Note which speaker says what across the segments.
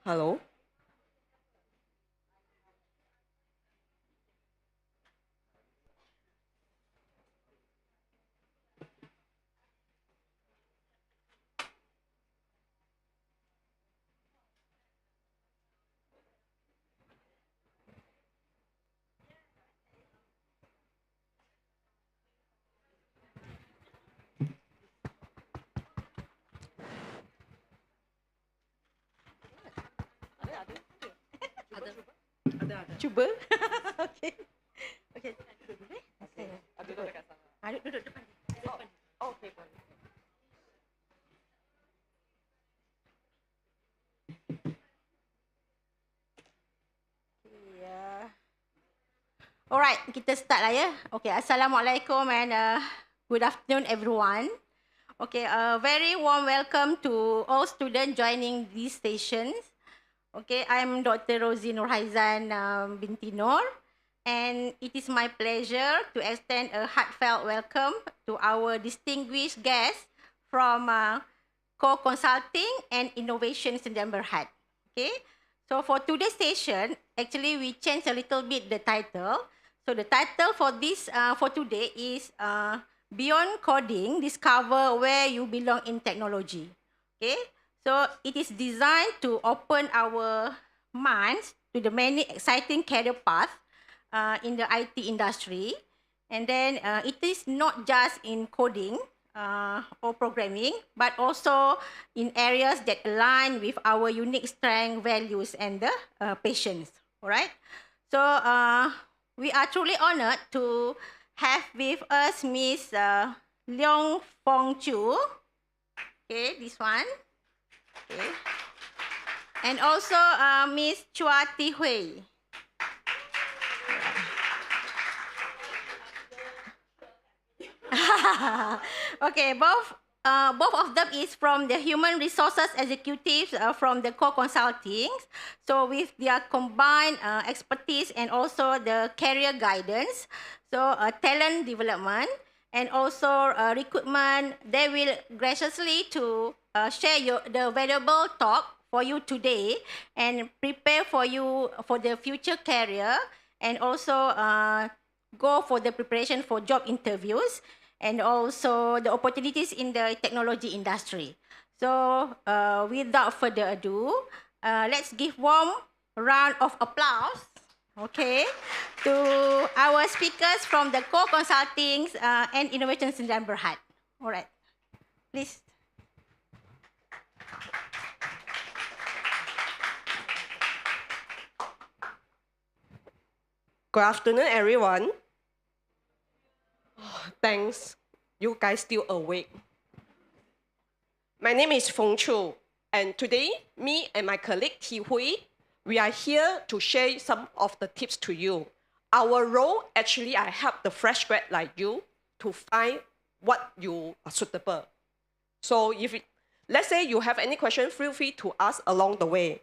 Speaker 1: Hello.
Speaker 2: Cuba. Okay. Okay. Okay. Duduk depan.
Speaker 1: Okay.
Speaker 2: Yeah. Alright, kita start lah ya. Okay, Assalamualaikum and good afternoon everyone. Okay, a very warm welcome to all students joining these sessions. Okay, I'm Dr. Rosie Nurhaizan binti Nur, and it is my pleasure to extend a heartfelt welcome to our distinguished guests from Co-Consulting and Innovation Sdn Bhd. Okay, so for today's session, actually we changed a little bit the title. So the title for this for today is Beyond Coding, Discover Where You Belong in Technology. Okay, so it is designed to open our minds to the many exciting career paths in the IT industry. And then it is not just in coding or programming, but also in areas that align with our unique strength, values, and the passions. All right. So we are truly honored to have with us Miss Leong Fong Chu. Okay, this one. Okay. And also Miss Chua Ti Hui. Okay, both of them is from the human resources executives from the co-consulting. So with their combined expertise and also the career guidance, so talent development and also recruitment, they will graciously to share the valuable talk for you today and prepare for you for the future career and also go for the preparation for job interviews and also the opportunities in the technology industry. So without further ado, let's give warm round of applause, okay, to our speakers from the Co-Consulting and Innovation Sdn Bhd. All right, please.
Speaker 1: Good afternoon, everyone. Thanks. You guys still awake. My name is Feng Chu, and today, me and my colleague Ti Hui, we are here to share some of the tips to you. Our role, actually, I help the fresh grad like you to find what you are suitable. So let's say you have any question, feel free to ask along the way.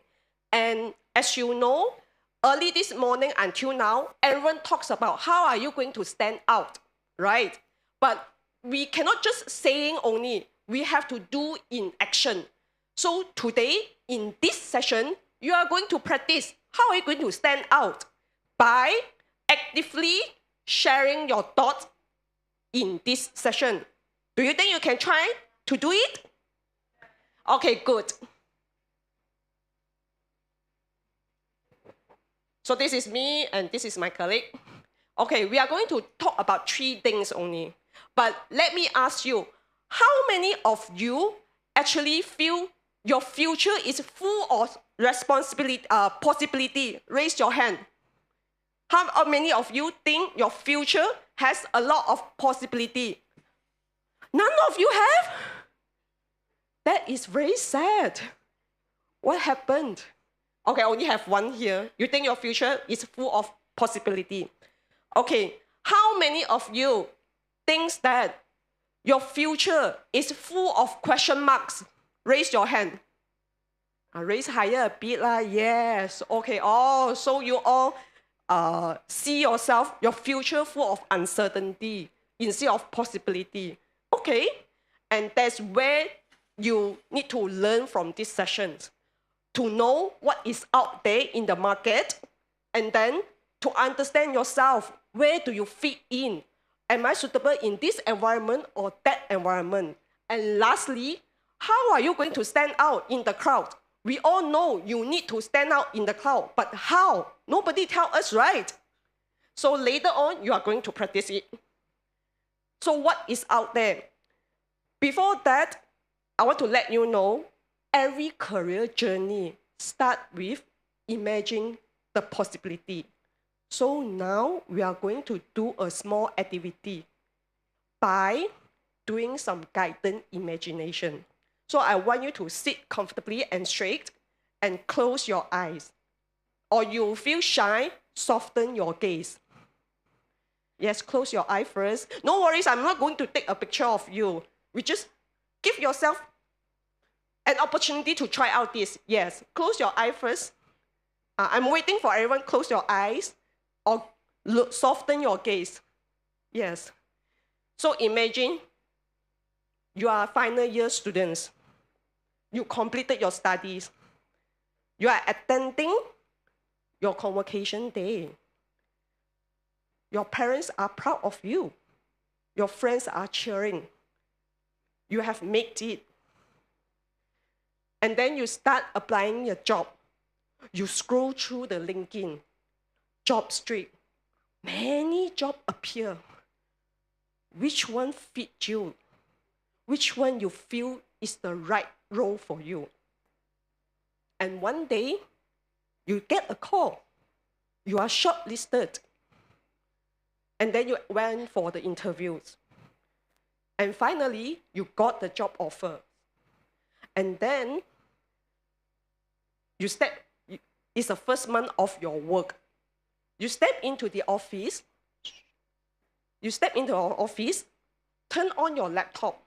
Speaker 1: And as you know, early this morning until now, everyone talks about how are you going to stand out, right? But we cannot just saying only, we have to do in action. So today, in this session, you are going to practice how are you going to stand out by actively sharing your thoughts in this session. Do you think you can try to do it? Okay, good. So this is me and this is my colleague. Okay, we are going to talk about 3 things only. But let me ask you, how many of you actually feel your future is full of responsibility, possibility? Raise your hand. How many of you think your future has a lot of possibility? None of you have? That is very sad. What happened? Okay, I only have one here. You think your future is full of possibility. Okay, how many of you thinks that your future is full of question marks? Raise your hand. Raise higher a bit lah. Yes. Okay. Oh, so you all see yourself, your future full of uncertainty instead of possibility. Okay. And that's where you need to learn from these sessions. to know what is out there in the market, and then to understand yourself. Where do you fit in? Am I suitable in this environment or that environment? And lastly, how are you going to stand out in the crowd? We all know you need to stand out in the crowd, but how? Nobody tell us, right? So later on, you are going to practice it. So what is out there? Before that, I want to let you know, every career journey starts with imagining the possibility. So now we are going to do a small activity by doing some guided imagination. So I want you to sit comfortably and straight and close your eyes. Or you feel shy, soften your gaze. Yes, close your eye first. No worries, I'm not going to take a picture of you. We just give yourself an opportunity to try out this. Yes, close your eye first. I'm waiting for everyone. Close your eyes or soften your gaze. Yes. So imagine you are final year students. You completed your studies. You are attending your convocation day. Your parents are proud of you. Your friends are cheering. You have made it. And then you start applying your job. You scroll through the LinkedIn, job street. Many jobs appear. Which one fits you? Which one you feel is the right role for you? And one day, you get a call. You are shortlisted. And then you went for the interviews. And finally, you got the job offer. And then, it's the first month of your work. You step into the office. Turn on your laptop.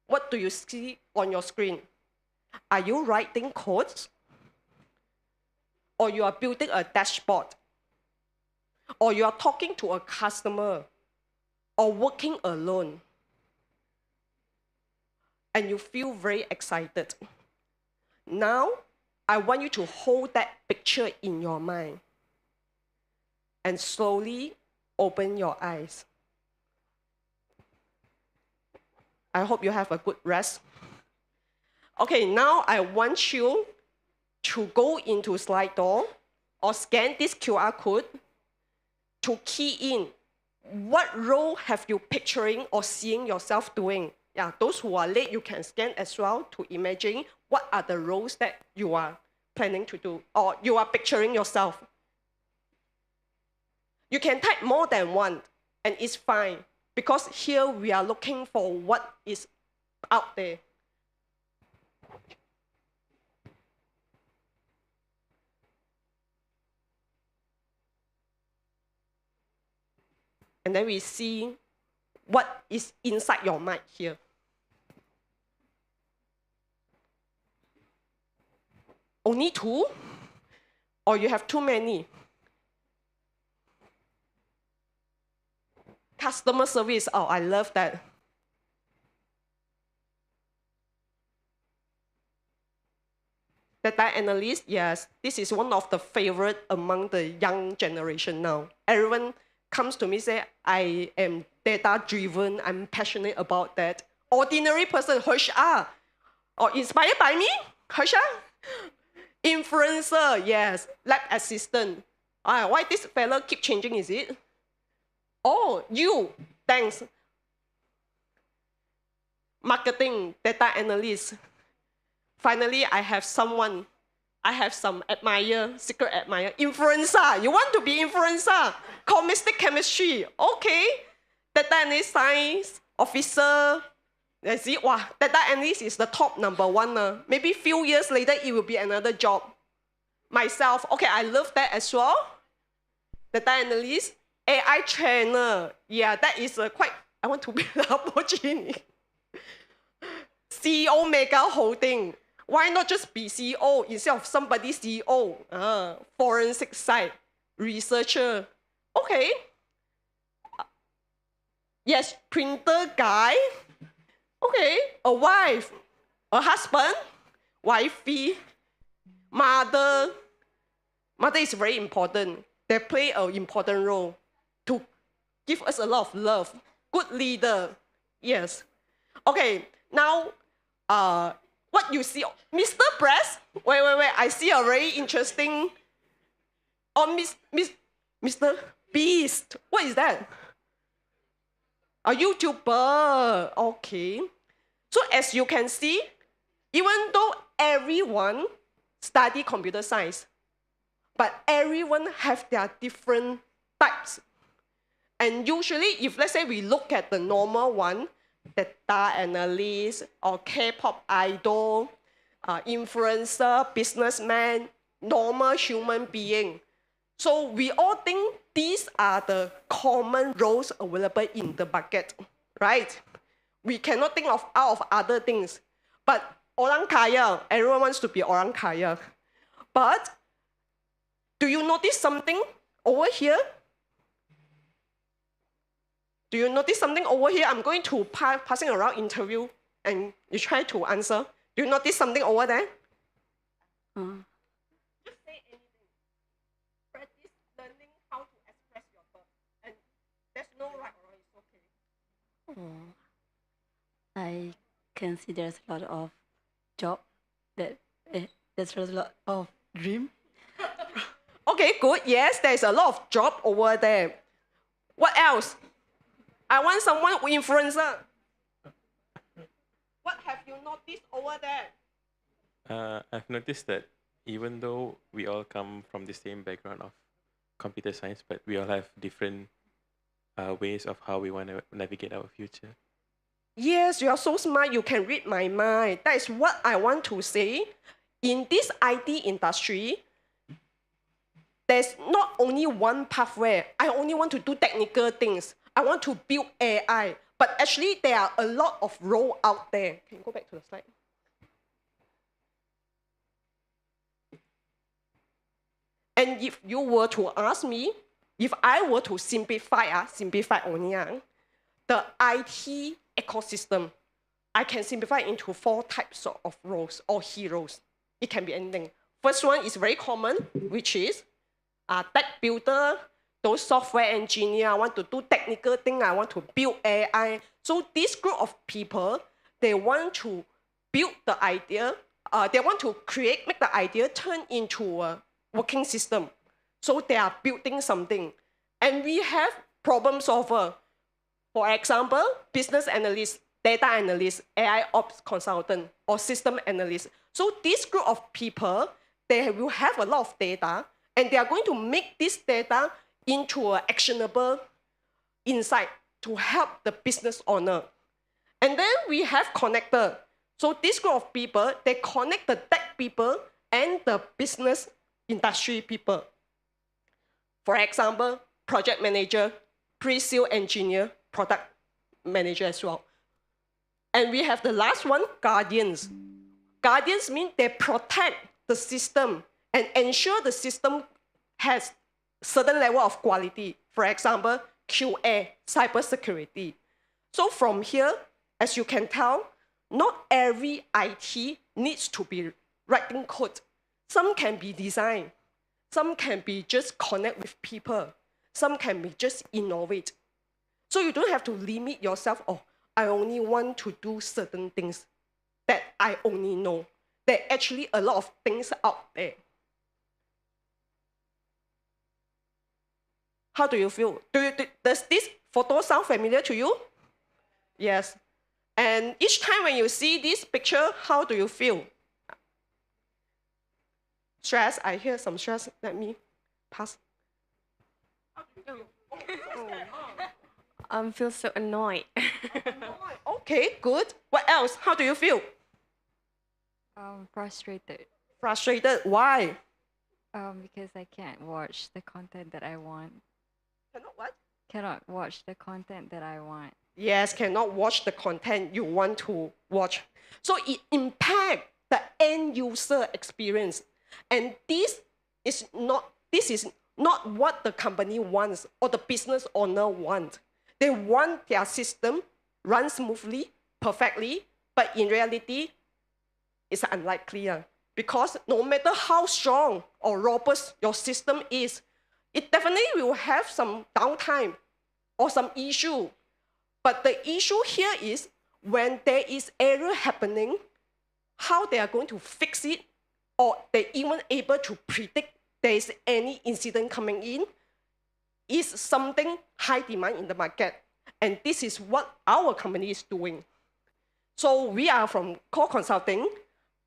Speaker 1: What do you see on your screen? Are you writing codes? Or you are building a dashboard? Or you are talking to a customer? Or working alone? And you feel very excited. Now, I want you to hold that picture in your mind and slowly open your eyes. I hope you have a good rest. Okay, now I want you to go into Slido or scan this QR code to key in what role have you picturing or seeing yourself doing. Yeah, those who are late, you can scan as well to imagine what are the roles that you are planning to do or you are picturing yourself. You can type more than one and it's fine because here we are looking for what is out there. And then we see what is inside your mind here. Only two? Or you have too many? Customer service, oh, I love that. Data analyst, yes, this is one of the favorite among the young generation now. Everyone comes to me say, I am data-driven, I'm passionate about that. Ordinary person, HR, or inspired by me, HR. Influencer, yes. Lab assistant. Why this fella keep changing, is it? Oh, you, thanks. Marketing, data analyst. Finally, I have some secret admirer. Influencer, you want to be influencer? Chemistry, chemistry, okay. Data analyst, science, officer. Let's see, wow, data analyst is the top number one. Maybe few years later, it will be another job. Myself, okay, I love that as well. Data analyst, AI trainer. Yeah, that is I want to be an opportunity. CEO Mega Holding. Why not just be CEO instead of somebody CEO? Forensic side, researcher. Okay. Yes, printer guy. Okay, a wife, a husband, wifey. Mother is very important. They play an important role to give us a lot of love. Good leader, yes. Okay, now, what you see, Mr. Press? Wait, I see a very interesting, Mr. Beast. What is that? A YouTuber, okay. So as you can see, even though everyone study computer science, but everyone have their different types. And usually, if let's say we look at the normal one, data analyst or K-pop idol, influencer, businessman, normal human being. So we all think these are the common roles available in the bucket, right? We cannot think of out of other things. But orang kaya, everyone wants to be orang kaya. But do you notice something over here? Do you notice something over here? I'm going to passing around interview and you try to answer. Do you notice something over there? Just say anything. Practice learning how to express your thoughts. And there's no right or wrong, it's okay.
Speaker 3: I can see there's a lot of job that there's a lot of dream.
Speaker 1: Okay, good. Yes, there's a lot of job over there. What else? I want someone who influencer. What have you noticed over there?
Speaker 4: I've noticed that even though we all come from the same background of computer science, but we all have different ways of how we want to navigate our future.
Speaker 1: Yes, you are so smart, you can read my mind. That is what I want to say. In this IT industry, there's not only one pathway. I only want to do technical things. I want to build AI. But actually, there are a lot of roles out there. Can you go back to the slide? And if you were to ask me, if I were to simplify only, the IT ecosystem, I can simplify into 4 types of roles or heroes. It can be anything. First one is very common, which is tech builder, those software engineer. I want to do technical thing. I want to build AI. So this group of people, they want to build the idea. They want to make the idea turn into a working system. So they are building something. And we have problem solver. For example, business analyst, data analyst, AI ops consultant, or system analyst. So this group of people, they will have a lot of data, and they are going to make this data into an actionable insight to help the business owner. And then we have connector. So this group of people, they connect the tech people and the business industry people. For example, project manager, pre-sale engineer, product manager as well. And we have the last one, guardians. Guardians mean they protect the system and ensure the system has certain level of quality. For example, QA, cybersecurity. So from here, as you can tell, not every IT needs to be writing code. Some can be design. Some can be just connect with people. Some can be just innovate. So you don't have to limit yourself, oh, I only want to do certain things that I only know. There are actually a lot of things out there. How do you feel? Does this photo sound familiar to you? Yes. And each time when you see this picture, how do you feel? Stress? I hear some stress. Let me pass.
Speaker 5: Feel so annoyed.
Speaker 1: Okay, good. What else? How do you feel?
Speaker 5: Frustrated.
Speaker 1: Frustrated. Why?
Speaker 5: Because I can't watch the content that I want.
Speaker 1: Cannot what?
Speaker 5: Cannot watch the content that I want.
Speaker 1: Yes, cannot watch the content you want to watch. So it impacts the end user experience. And this is not what the company wants or the business owner wants. They want their system run smoothly, perfectly, but in reality, it's unlikely. because no matter how strong or robust your system is, it definitely will have some downtime or some issue. But the issue here is when there is error happening, how they are going to fix it, or they even able to predict there is any incident coming in, is something high demand in the market. And this is what our company is doing. So we are from Core Consulting,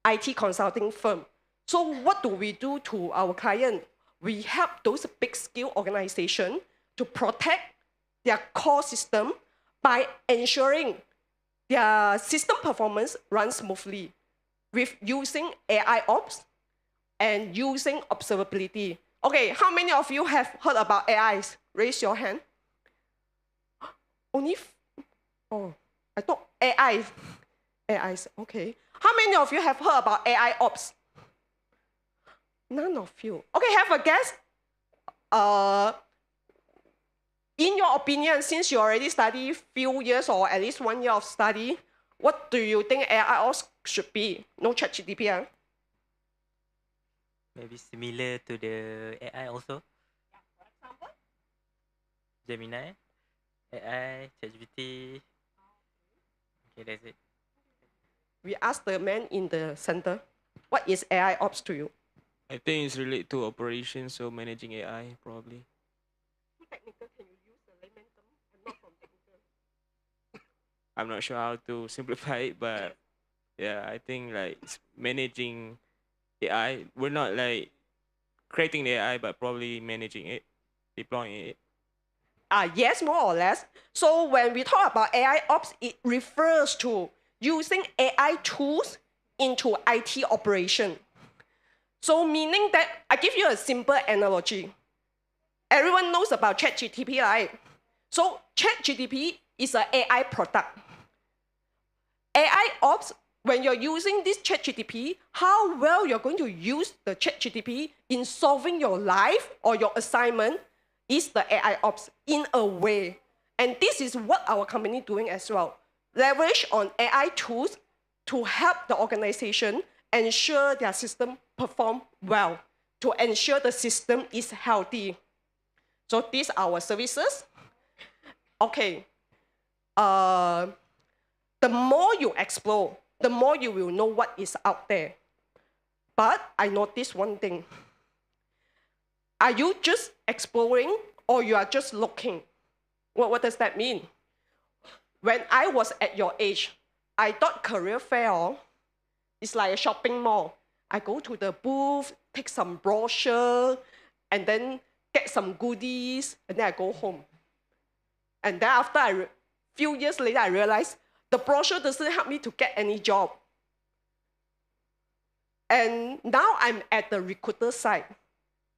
Speaker 1: IT consulting firm. So what do we do to our client? We help those big scale organizations to protect their core system by ensuring their system performance runs smoothly with using AI ops and using observability. Okay, how many of you have heard about AIs? Raise your hand. Only, oh, I thought AI. AIs, okay. How many of you have heard about AI ops? None of you. Okay, have a guess. In your opinion, since you already study few years or at least 1 year of study, what do you think AI ops should be? No ChatGPT, huh?
Speaker 6: Maybe similar to the AI also. Gemini, AI, ChatGPT. Okay, that's it.
Speaker 1: We ask the man in the center, what is AI ops to you?
Speaker 7: I think it's related to operations, so managing AI probably.
Speaker 1: Technical, can you use the layman term? I'm not from technical.
Speaker 7: I'm not sure how to simplify it, but yeah, I think like it's managing AI. We're not like creating the AI, but probably managing it, deploying it.
Speaker 1: Yes, more or less. So when we talk about AI ops, it refers to using AI tools into IT operation. So meaning that, I give you a simple analogy. Everyone knows about ChatGPT, right? So ChatGPT is an AI product. AI ops, when you're using this ChatGPT, how well you're going to use the ChatGPT in solving your life or your assignment is the AI ops in a way. And this is what our company doing as well. Leverage on AI tools to help the organization ensure their system perform well, to ensure the system is healthy. So these are our services. Okay. The more you explore, the more you will know what is out there. But I noticed one thing. Are you just exploring or you are just looking? What does that mean? When I was at your age, I thought career fair is like a shopping mall. I go to the booth, take some brochure, and then get some goodies, and then I go home. And then after few years later, I realized the brochure doesn't help me to get any job. And now I'm at the recruiter side,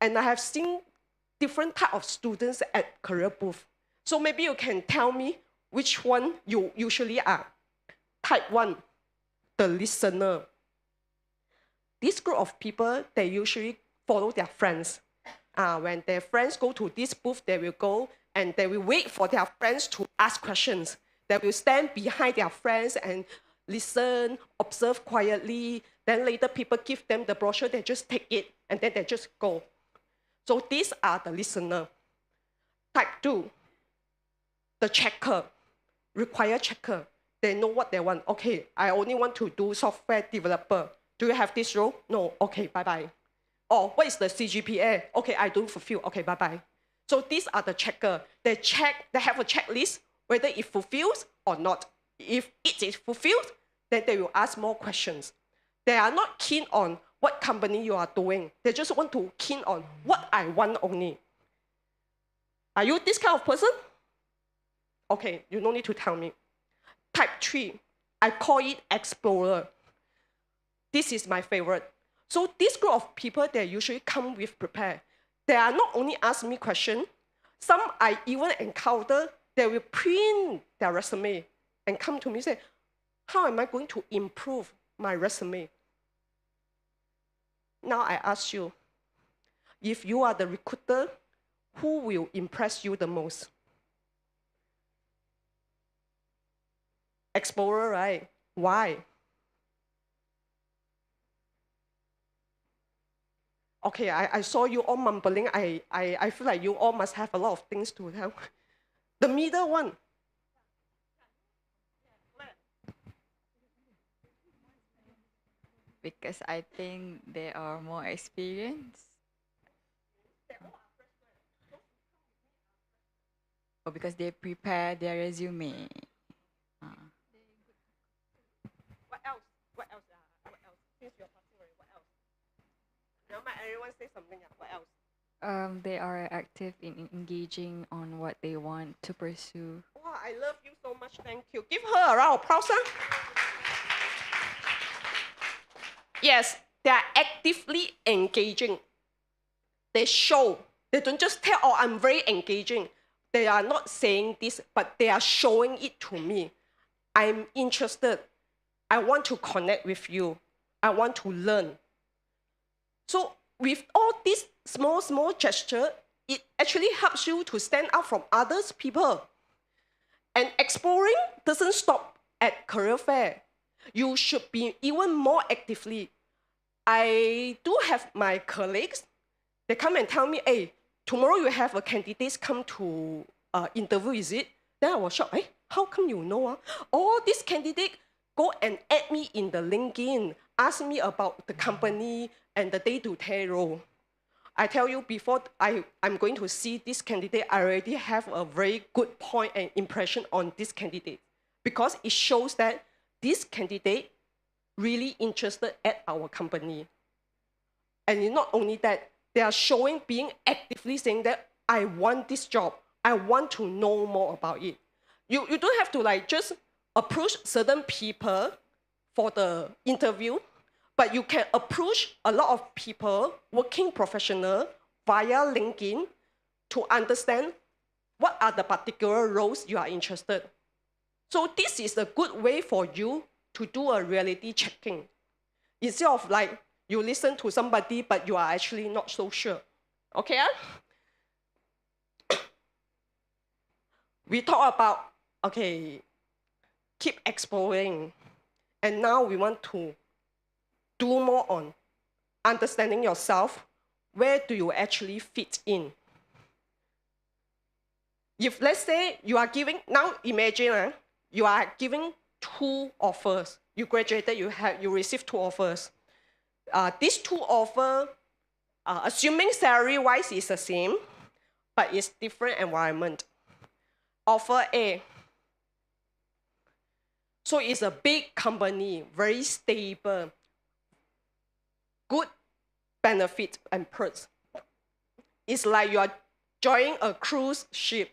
Speaker 1: and I have seen different type of students at career booth. So maybe you can tell me which one you usually are. Type 1, the listener. This group of people, they usually follow their friends. When their friends go to this booth, they will go and they will wait for their friends to ask questions. They will stand behind their friends and listen, observe quietly. Then later people give them the brochure, they just take it, and then they just go. So these are the listener. Type 2, the checker, required checker. They know what they want. Okay, I only want to do software developer. Do you have this role? No. Okay, bye-bye. Or what is the CGPA? Okay, I don't fulfill. Okay, bye-bye. So these are the checker. They have a checklist whether it fulfills or not. If it is fulfilled, then they will ask more questions. They are not keen on what company you are doing. They just want to keen on what I want only. Are you this kind of person? Okay, you don't need to tell me. Type 3, I call it explorer. This is my favorite. So this group of people, they usually come with prepared. They are not only ask me questions, some I even encounter, they will print their resume and come to me and say, how am I going to improve my resume? Now I ask you, if you are the recruiter, who will impress you the most? Explorer, right? Why? okay, I saw you all mumbling. I feel like you all must have a lot of things to tell. The middle one.
Speaker 5: Because I think they are more experienced. Or because they prepare their resume.
Speaker 1: What else? What else? What else? Since you're passing away, what else? Never mind, everyone say something. What else?
Speaker 5: They are active in engaging on what they want to pursue.
Speaker 1: Wow, I love you so much. Thank you. Give her a round of applause. Huh? Yes, they are actively engaging. They show. They don't just tell, oh, I'm very engaging. They are not saying this, but they are showing it to me. I'm interested. I want to connect with you. I want to learn. So with all these small gesture, it actually helps you to stand out from others people. And exploring doesn't stop at career fair. You should be even more actively. I do have my colleagues. They come and tell me, hey, tomorrow you have a candidate come to interview, is it? Then I was shocked. Hey, how come you know? Oh, this candidate go and add me in the LinkedIn, ask me about the company and the day-to-day role. I tell you, before I'm going to see this candidate, I already have a very good point and impression on this candidate because it shows that this candidate really interested at our company. And not only that, they are showing, being actively saying that I want this job. I want to know more about it. You don't have to like just approach certain people for the interview, but you can approach a lot of people, working professional, via LinkedIn to understand what are the particular roles you are interested. So this is a good way for you to do a reality checking. Instead of like you listen to somebody, but you are actually not so sure. Okay? We talk about, okay, keep exploring. And now we want to do more on understanding yourself. Where do you actually fit in? If let's say you are giving, now imagine you are giving 2 offers. You graduated, you received 2 offers. These 2 offers, assuming salary-wise is the same, but it's different environment. Offer A. So it's a big company, very stable, good benefits and perks. It's like you are joining a cruise ship.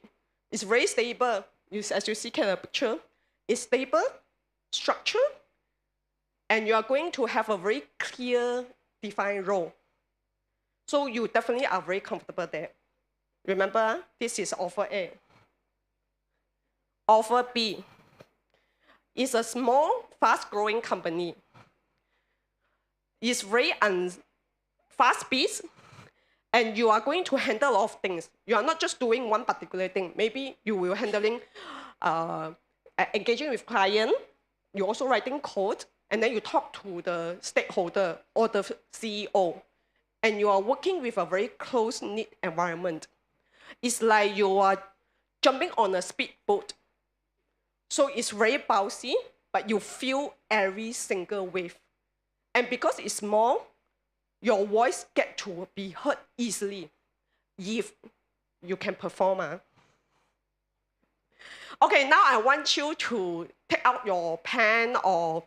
Speaker 1: It's very stable. As you see in the picture, it's stable, structured, and you are going to have a very clear, defined role. So you definitely are very comfortable there. Remember, this is offer A. Offer B is a small, fast-growing company. It's very fast-paced, and you are going to handle a lot of things. You are not just doing one particular thing. Maybe you will handling engaging with client. You're also writing code, and then you talk to the stakeholder or the CEO, and you are working with a very close-knit environment. It's like you are jumping on a speedboat. So it's very bouncy, but you feel every single wave. And because it's small, your voice gets to be heard easily if you can perform. Okay, now I want you to take out your pen or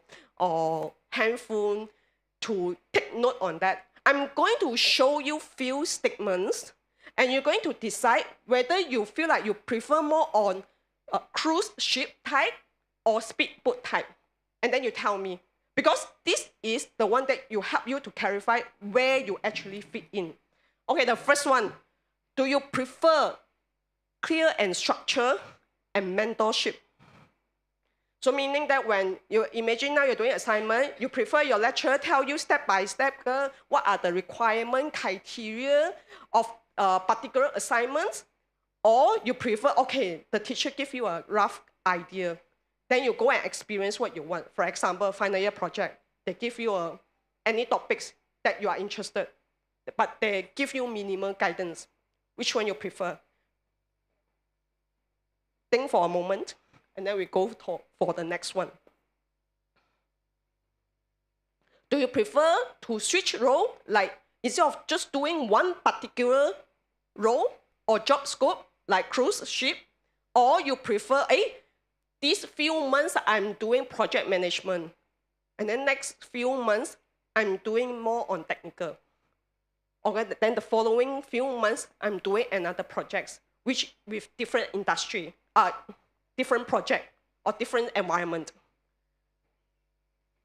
Speaker 1: handphone to take note on that. I'm going to show you few statements, and you're going to decide whether you feel like you prefer more on a cruise ship type or speedboat type. And then you tell me, because this is the one that will help you to clarify where you actually fit in. Okay, the first one, do you prefer clear and structure and mentorship? So meaning that when you imagine now you're doing assignment, you prefer your lecturer tell you step by step what are the requirement criteria of particular assignments, or you prefer, okay, the teacher give you a rough idea, then you go and experience what you want. For example, final year project, they give you any topics that you are interested. but they give you minimal guidance. Which one you prefer? Think for a moment, and then we go for the next one. Do you prefer to switch role, like instead of just doing one particular role or job scope, like cruise ship, or you prefer, these few months I'm doing project management, and then next few months I'm doing more on technical. Okay, then the following few months I'm doing another projects, which with different industry, different project or different environment.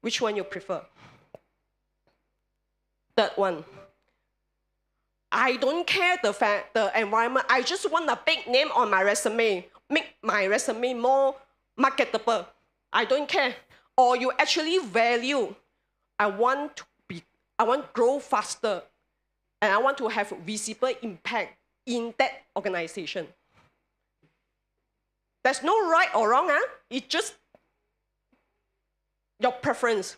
Speaker 1: Which one you prefer? Third one. I don't care the environment. I just want a big name on my resume. Make my resume more marketable. I don't care. Or you actually value, I want to grow faster, and I want to have visible impact in that organization. There's no right or wrong, It's just your preference.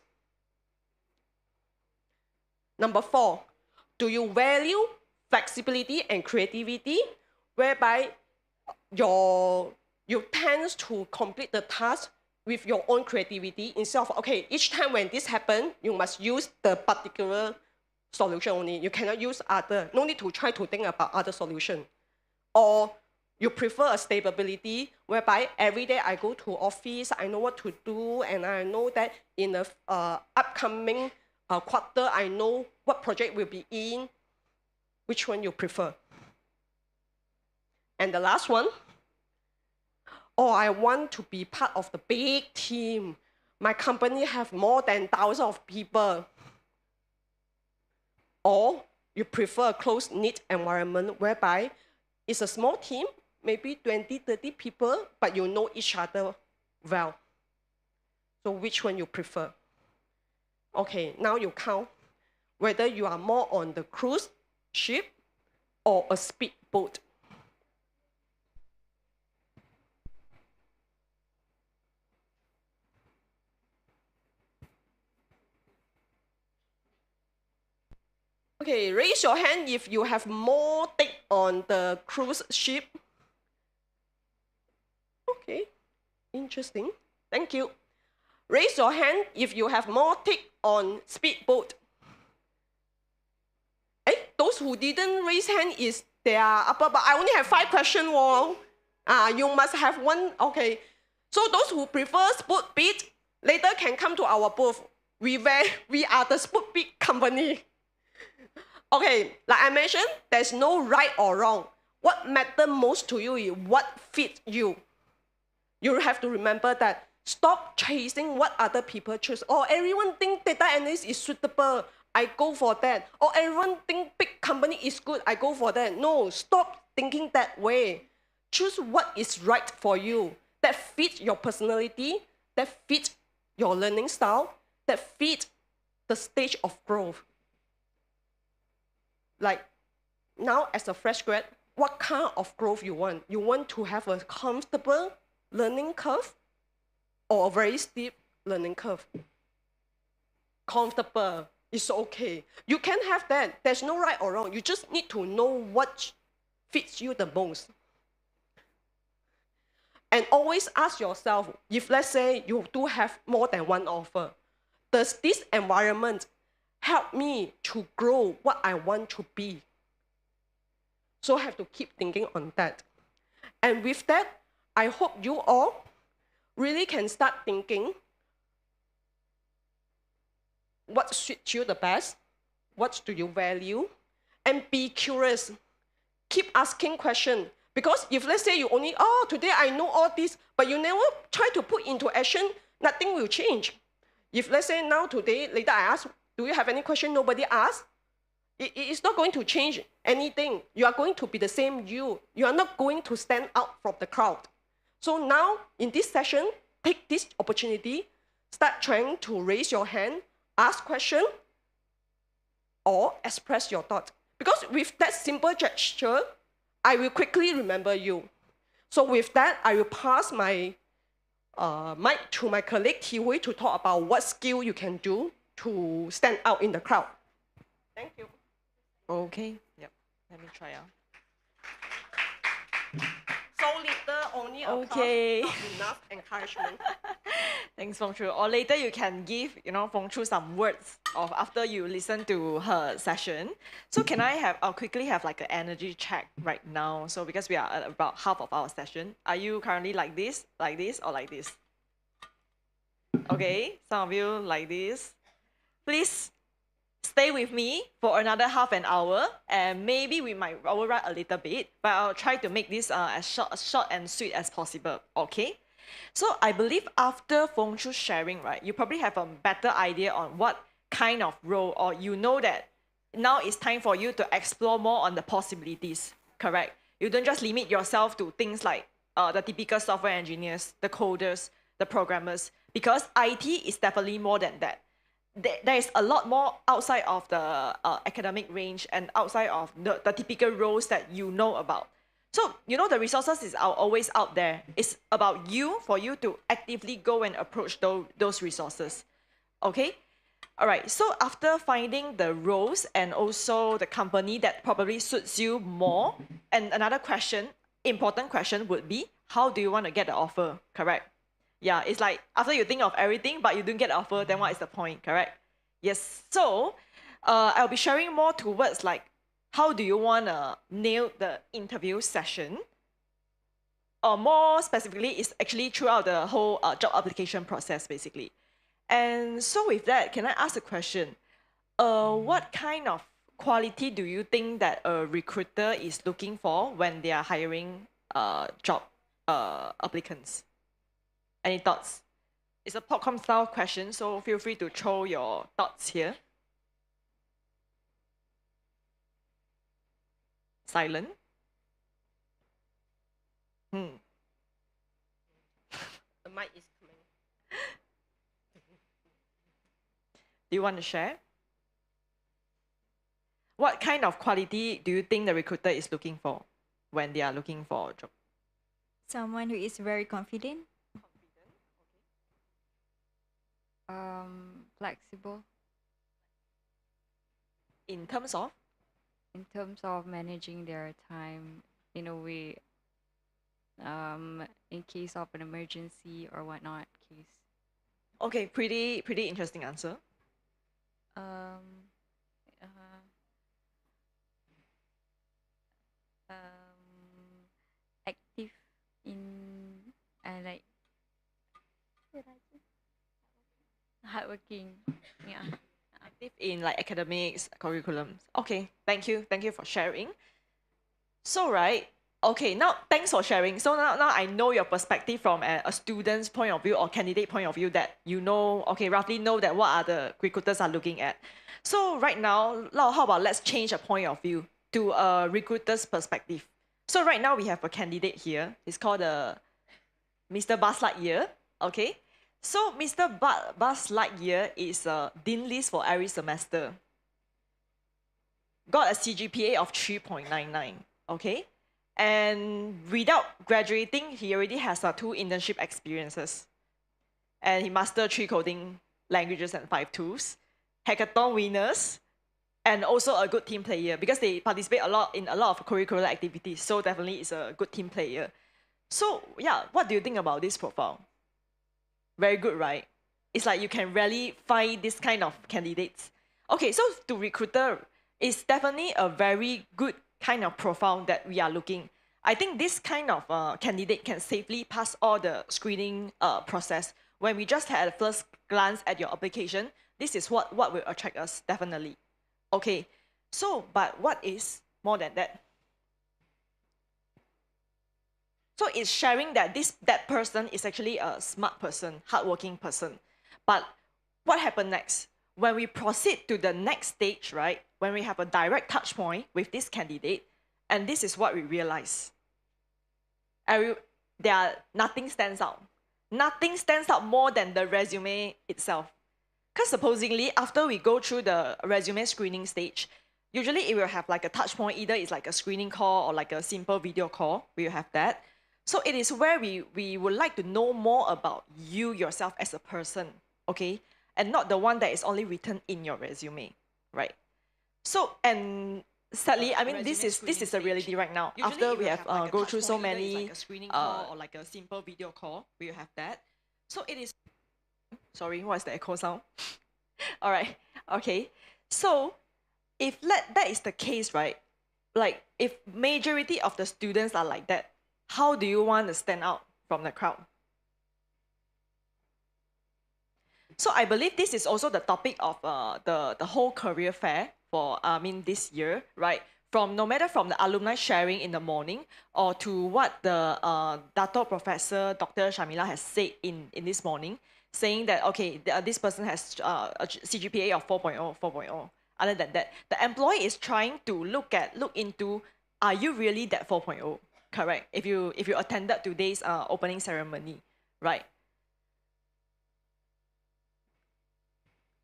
Speaker 1: Number 4, do you value flexibility and creativity, whereby you tend to complete the task with your own creativity instead of, okay, each time when this happens, you must use the particular solution only. You cannot use other. No need to try to think about other solution. Or you prefer a stability whereby every day I go to office, I know what to do, and I know that in the upcoming quarter, I know what project will be in. Which one you prefer? And the last one, I want to be part of the big team. My company have more than thousands of people. Or you prefer a close-knit environment whereby it's a small team, maybe 20, 30 people, but you know each other well. So which one you prefer? Okay, now you count whether you are more on the cruise ship or a speedboat. Okay, raise your hand if you have more take on the cruise ship. Okay, interesting. Thank you. Raise your hand if you have more take on speedboat. Those who didn't raise hand is they are upper, but I only have 5 questions. You must have one. Okay, so those who prefer speedboat later can come to our booth. We are the speedboat company. Okay, like I mentioned, there's no right or wrong. What matters most to you is what fits you. You have to remember that. Stop chasing what other people choose. Everyone think data analyst is suitable, I go for that. Everyone think big company is good, I go for that. No, stop thinking that way. Choose what is right for you, that fits your personality, that fits your learning style, that fits the stage of growth. Like now as a fresh grad, what kind of growth you want? You want to have a comfortable learning curve or a very steep learning curve? Comfortable is okay. You can have that. There's no right or wrong. You just need to know what fits you the most. And always ask yourself, if let's say you do have more than one offer, does this environment help me to grow what I want to be? So I have to keep thinking on that. And with that, I hope you all really can start thinking what suits you the best, what do you value, and be curious. Keep asking questions. Because if let's say you only, today I know all this, but you never try to put into action, nothing will change. If let's say now, today, later I ask, do you have any question? Nobody asks. It's not going to change anything. You are going to be the same you. You are not going to stand out from the crowd. So now, in this session, take this opportunity, start trying to raise your hand, ask questions, or express your thought. Because with that simple gesture, I will quickly remember you. So with that, I will pass my mic to my colleague, Tiwi, to talk about what skill you can do to stand out in the crowd. Thank you. Okay. Yep. Let me try out. So little, only a
Speaker 8: Okay.
Speaker 1: not enough encouragement.
Speaker 8: Thanks, Feng Shu. Or later you can give, Feng Shu some words of after you listen to her session. So can I'll quickly have like an energy check right now. So because we are at about half of our session, are you currently like this, or like this? Okay, some of you like this. Please stay with me for another half an hour, and maybe we might overrun a little bit, but I'll try to make this as short and sweet as possible. Okay. So I believe after Feng Shu sharing, right, you probably have a better idea on what kind of role, or that now it's time for you to explore more on the possibilities. Correct. You don't just limit yourself to things like the typical software engineers, the coders, the programmers, because IT is definitely more than that. There is a lot more outside of the academic range and outside of the typical roles that you know about. So, the resources are always out there. It's about for you to actively go and approach those resources. Okay? All right. So, after finding the roles and also the company that probably suits you more, and another important question would be, how do you want to get the offer? Correct? Yeah, it's like after you think of everything, but you don't get the offer, then what is the point? Correct? Yes. So, I'll be sharing more towards like, how do you want to nail the interview session? Or more specifically, it's actually throughout the whole job application process, basically. And so with that, can I ask a question? What kind of quality do you think that a recruiter is looking for when they are hiring job applicants? Any thoughts? It's a popcorn style question, so feel free to throw your thoughts here. Silent.
Speaker 1: The mic is coming.
Speaker 8: Do you want to share? What kind of quality do you think the recruiter is looking for when they are looking for a job?
Speaker 9: Someone who is very confident.
Speaker 5: Flexible
Speaker 8: In terms of?
Speaker 5: in terms of managing their time in a way, in case of an emergency or whatnot case.
Speaker 8: Okay, pretty interesting answer.
Speaker 5: Um, Active in like hardworking. Yeah.
Speaker 8: Active in like academics, curriculums. Okay, thank you for sharing. So right, okay, now thanks for sharing. So now I know your perspective from a student's point of view or candidate point of view, that roughly know that what are the recruiters are looking at. So right now, how about let's change a point of view to a recruiter's perspective. So right now we have a candidate here. It's called Mr. Buzz Lightyear. Okay. So Mr. Buzz Lightyear is Dean List for every semester. Got a CGPA of 3.99. Okay. And without graduating, he already has 2 internship experiences. And he mastered 3 coding languages and 5 tools. Hackathon winners. And also a good team player, because they participate in a lot of curricular activities. So definitely is a good team player. So yeah, what do you think about this profile? Very good, right? It's like you can rarely find this kind of candidates. Okay, so to recruiter, it's definitely a very good kind of profile that we are looking. I think this kind of candidate can safely pass all the screening process. When we just had a first glance at your application, this is what will attract us, definitely. Okay, so, but what is more than that? So it's sharing that that person is actually a smart person, hardworking person. But what happened next? When we proceed to the next stage, right? When we have a direct touch point with this candidate, and this is what we realize. Nothing stands out. Nothing stands out more than the resume itself. Because supposedly, after we go through the resume screening stage, usually it will have like a touch point. Either it's like a screening call or like a simple video call. We will have that. So it is where we would like to know more about you yourself as a person, okay? And not the one that is only written in your resume, right? So, and sadly, I mean, this is the reality right now. After we have go through so many
Speaker 1: like a screening call or like a simple video call, we have that. So it is. Sorry, what is the echo sound? All right. Okay. So if that is the case, right? Like if majority of the students are like that, how do you want to stand out from the crowd? So I believe this is also the topic of the whole career fair for this year, right? From no matter from the alumni sharing in the morning or to what the Dato Professor Dr. Shamila has said in this morning, saying that okay, this person has a CGPA of 4.0, 4.0. Other than that, the employee is trying to look into, are you really that 4.0? Correct. If you attended today's opening ceremony, right?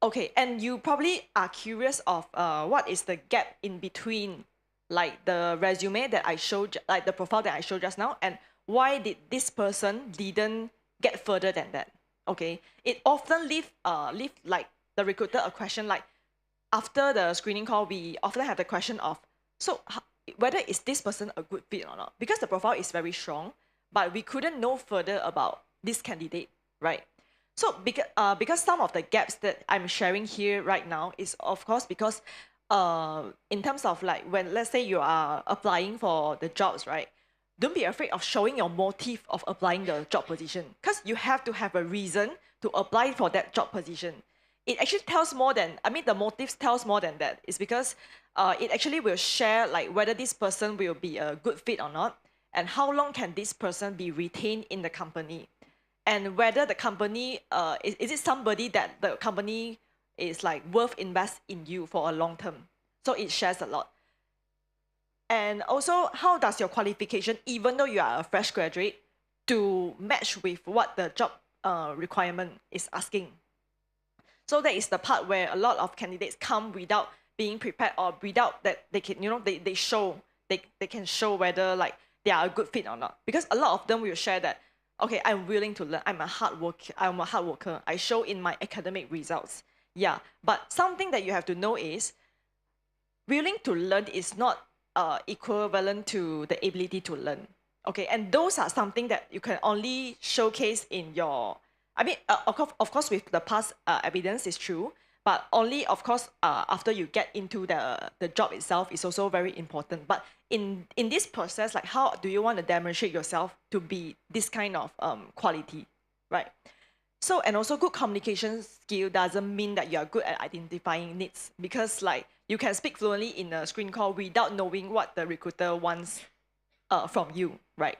Speaker 1: Okay, and you probably are curious of what is the gap in between, like the resume that I showed, like the profile that I showed just now, and why did this person didn't get further than that? Okay, it often leave like the recruiter a question like, after the screening call, we often have the question of, so whether is this person a good fit or not? Because the profile is very strong, but we couldn't know further about this candidate, right? So because some of the gaps that I'm sharing here right now is of course because in terms of like when let's say you are applying for the jobs, right? Don't be afraid of showing your motive of applying the job position, because you have to have a reason to apply for that job position. It actually tells more than, I mean, the motives tells more than that. It's because it actually will share like whether this person will be a good fit or not, and how long can this person be retained in the company, and whether the company is it somebody that the company is like worth invest in you for a long term. So it shares a lot. And also, how does your qualification, even though you are a fresh graduate, to match with what the job requirement is asking? So that is the part where a lot of candidates come without being prepared, or without that they can, they can show whether like they are a good fit or not. Because a lot of them will share that, okay, I'm willing to learn, I'm a hard worker, I show in my academic results. Yeah, but something that you have to know is willing to learn is not equivalent to the ability to learn. Okay, and those are something that you can only showcase in your, I mean, of course, with the past evidence is true, but only, of course, after you get into the job itself is also very important. But in this process, like how do you want to demonstrate yourself to be this kind of quality, right? So, and also good communication skill doesn't mean that you are good at identifying needs, because like you can speak fluently in a screen call without knowing what the recruiter wants from you, right?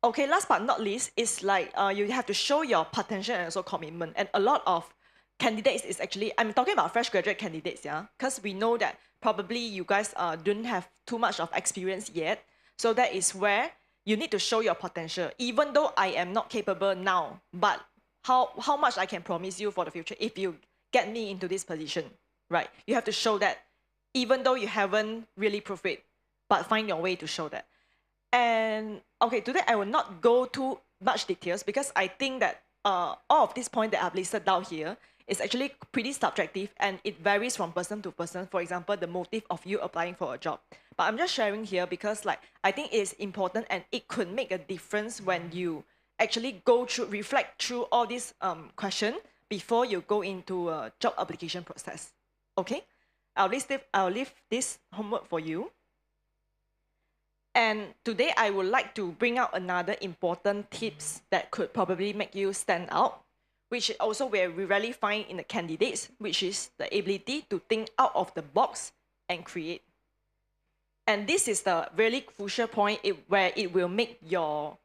Speaker 1: Okay, last but not least, is like you have to show your potential and also commitment. And a lot of candidates is actually, I'm talking about fresh graduate candidates, yeah, because we know that probably you guys don't have too much of experience yet. So that is where you need to show your potential. Even though I am not capable now, but how much I can promise you for the future if you get me into this position, right? You have to show that, even though you haven't really proved it, but find your way to show that. And okay, today I will not go too much details, because I think that all of these points that I've listed down here is actually pretty subjective, and it varies from person to person. For example, the motive of you applying for a job. But I'm just sharing here because like I think it is important, and it could make a difference when you actually go through, reflect through all these questions before you go into a job application process. Okay, I'll leave this homework for you. And today I would like to bring out another important tips that could probably make you stand out, which is also where we rarely find in the candidates, which is the ability to think out of the box and create. And this is the really crucial point where it will make your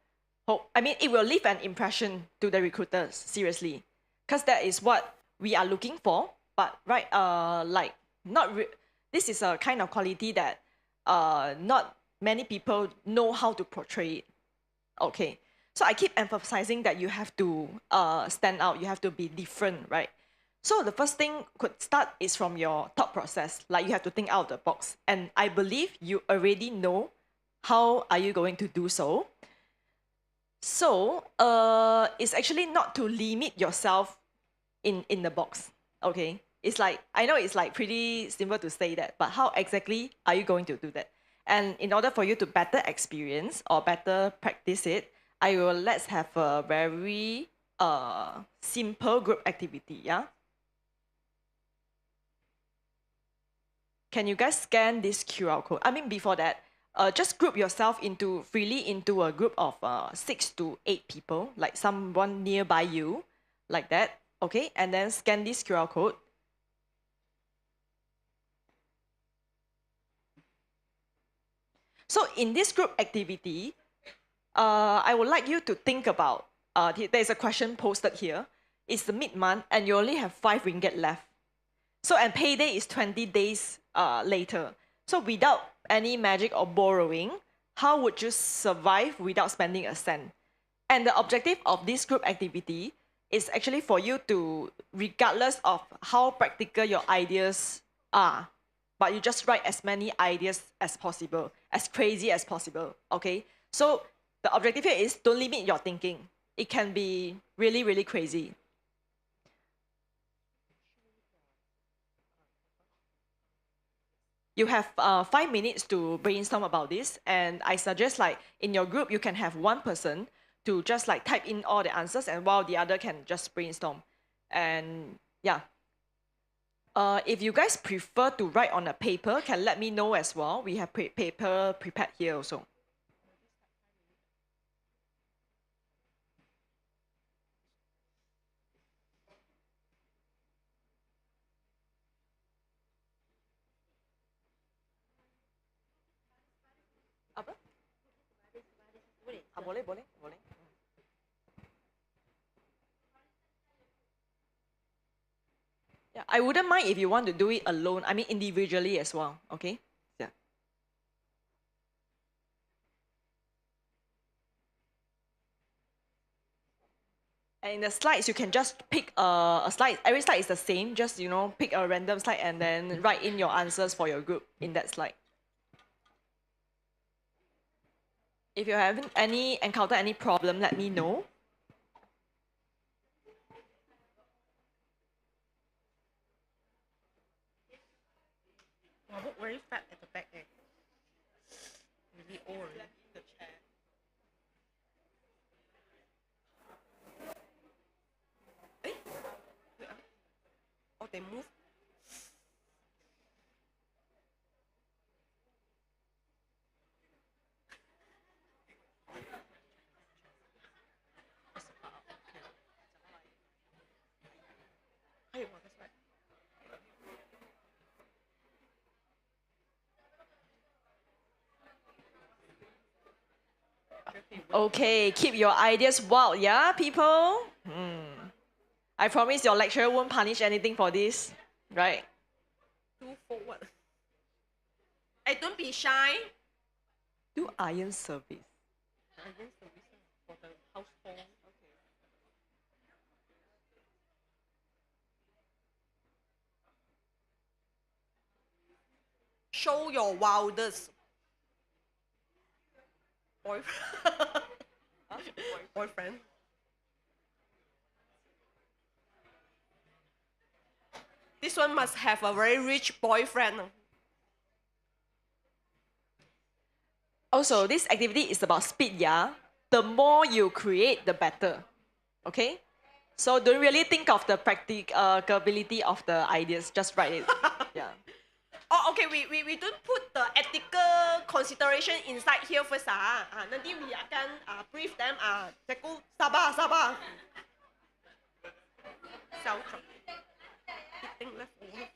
Speaker 1: hope, I mean, it will leave an impression to the recruiters, seriously. Because that is what we are looking for. But right, like this is a kind of quality that not many people know how to portray it. Okay, so I keep emphasizing that you have to stand out, you have to be different, right? So the first thing could start is from your thought process, like you have to think out of the box. And I believe you already know how are you going to do so. So it's actually not to limit yourself in the box, okay?
Speaker 8: It's like, I know it's like pretty simple to say that, but how exactly are you going to do that? And in order for you to better experience or better practice it, let's have a very simple group activity, yeah? Can you guys scan this QR code? I mean, before that, just group yourself freely into a group of 6 to 8 people, like someone nearby you, like that, okay? And then scan this QR code. So in this group activity, I would like you to think about, there's a question posted here. It's the mid-month and you only have 5 ringgit left. So, and payday is 20 days later. So without any magic or borrowing, how would you survive without spending a cent? And the objective of this group activity is actually for you to, regardless of how practical your ideas are, but you just write as many ideas as possible, as crazy as possible, okay? So the objective here is don't limit your thinking. It can be really, really crazy. You have 5 minutes to brainstorm about this, and I suggest like in your group, you can have one person to just like type in all the answers, and while the other can just brainstorm. And yeah. If you guys prefer to write on a paper, can let me know as well. We have paper prepared here also. Apa? Boleh, boleh, boleh. Yeah, I wouldn't mind if you want to do it alone. I mean, individually as well. Okay. Yeah. And in the slides, you can just pick a slide. Every slide is the same. Just pick a random slide and then write in your answers for your group in that slide. If you haven't encountered any problem, let me know.
Speaker 1: I look very fat at the back. Really old. The chair. Eh? Wait, oh, they move.
Speaker 8: Okay, keep your ideas wild, yeah, people? I promise your lecturer won't punish anything for this, right?
Speaker 1: Do forward. Hey, don't be shy.
Speaker 8: Do iron service.
Speaker 1: Iron service for the household. Okay. Show your wildest. Boyfriend. Boyfriend. This one must have a very rich boyfriend.
Speaker 8: Also, this activity is about speed, yeah? The more you create, the better. Okay? So don't really think of the practicability of the ideas. Just write it. Yeah.
Speaker 1: Oh, okay. We don't put the ethical consideration inside here first. Nanti we akan brief them. Cikgu, sabar, sabar. Self-drop. Eating leftover.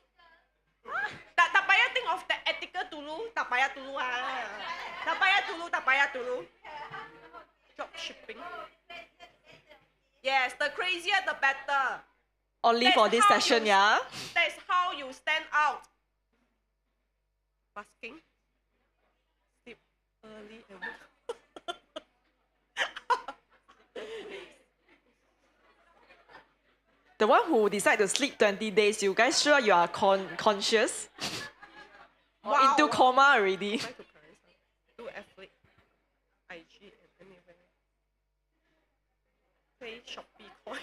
Speaker 1: Tak payah think of the ethical dulu. Tak payah dulu. Tak payah dulu, tak payah dulu. Drop shipping. Yes, the crazier the better.
Speaker 8: Only
Speaker 1: That's
Speaker 8: for this
Speaker 1: how
Speaker 8: session,
Speaker 1: you-
Speaker 8: yeah?
Speaker 1: That's how you stand out. Basking. Sleep early and work.
Speaker 8: The one who decide to sleep 20 days, you guys sure you are conscious? Or
Speaker 1: Wow.
Speaker 8: into coma already?
Speaker 1: Try to prioritize. Do athlete. IG and anywhere. Pay Shopee coin.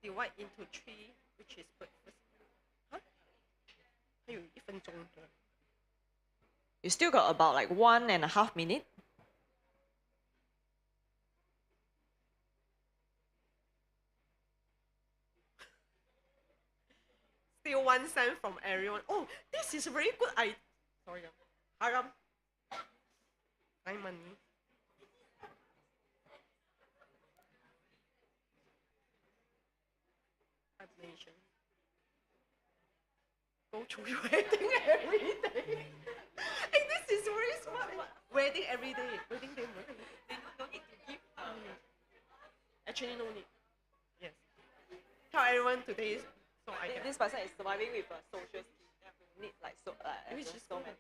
Speaker 1: divide into 3, which is breakfast. Huh? 还有1分钟的。
Speaker 8: You still got about like 1.5 minutes.
Speaker 1: Still 1 cent from everyone. Oh, this is very good. Sorry, haram. My money. I've mentioned. Go to wedding every day. Hey, this is very smart. Wedding every day. Wedding day. They no need to give. Actually, no need. Yes. Tell everyone today. So I can.
Speaker 8: This person is surviving with a social skill. They have to need like
Speaker 1: Which is
Speaker 8: so many.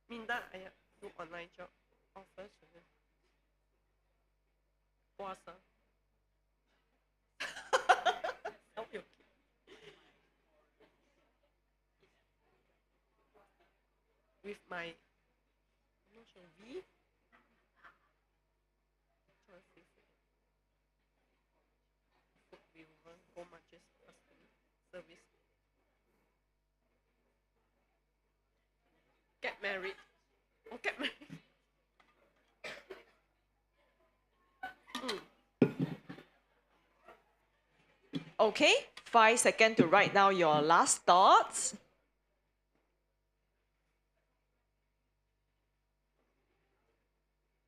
Speaker 1: Minda, I do online job offers. Puasa. Help you. With my, I'm not sure, V. Food viewer, go matches, customer service. Get married. Oh, get married.
Speaker 8: Okay, 5 seconds to write down your last thoughts.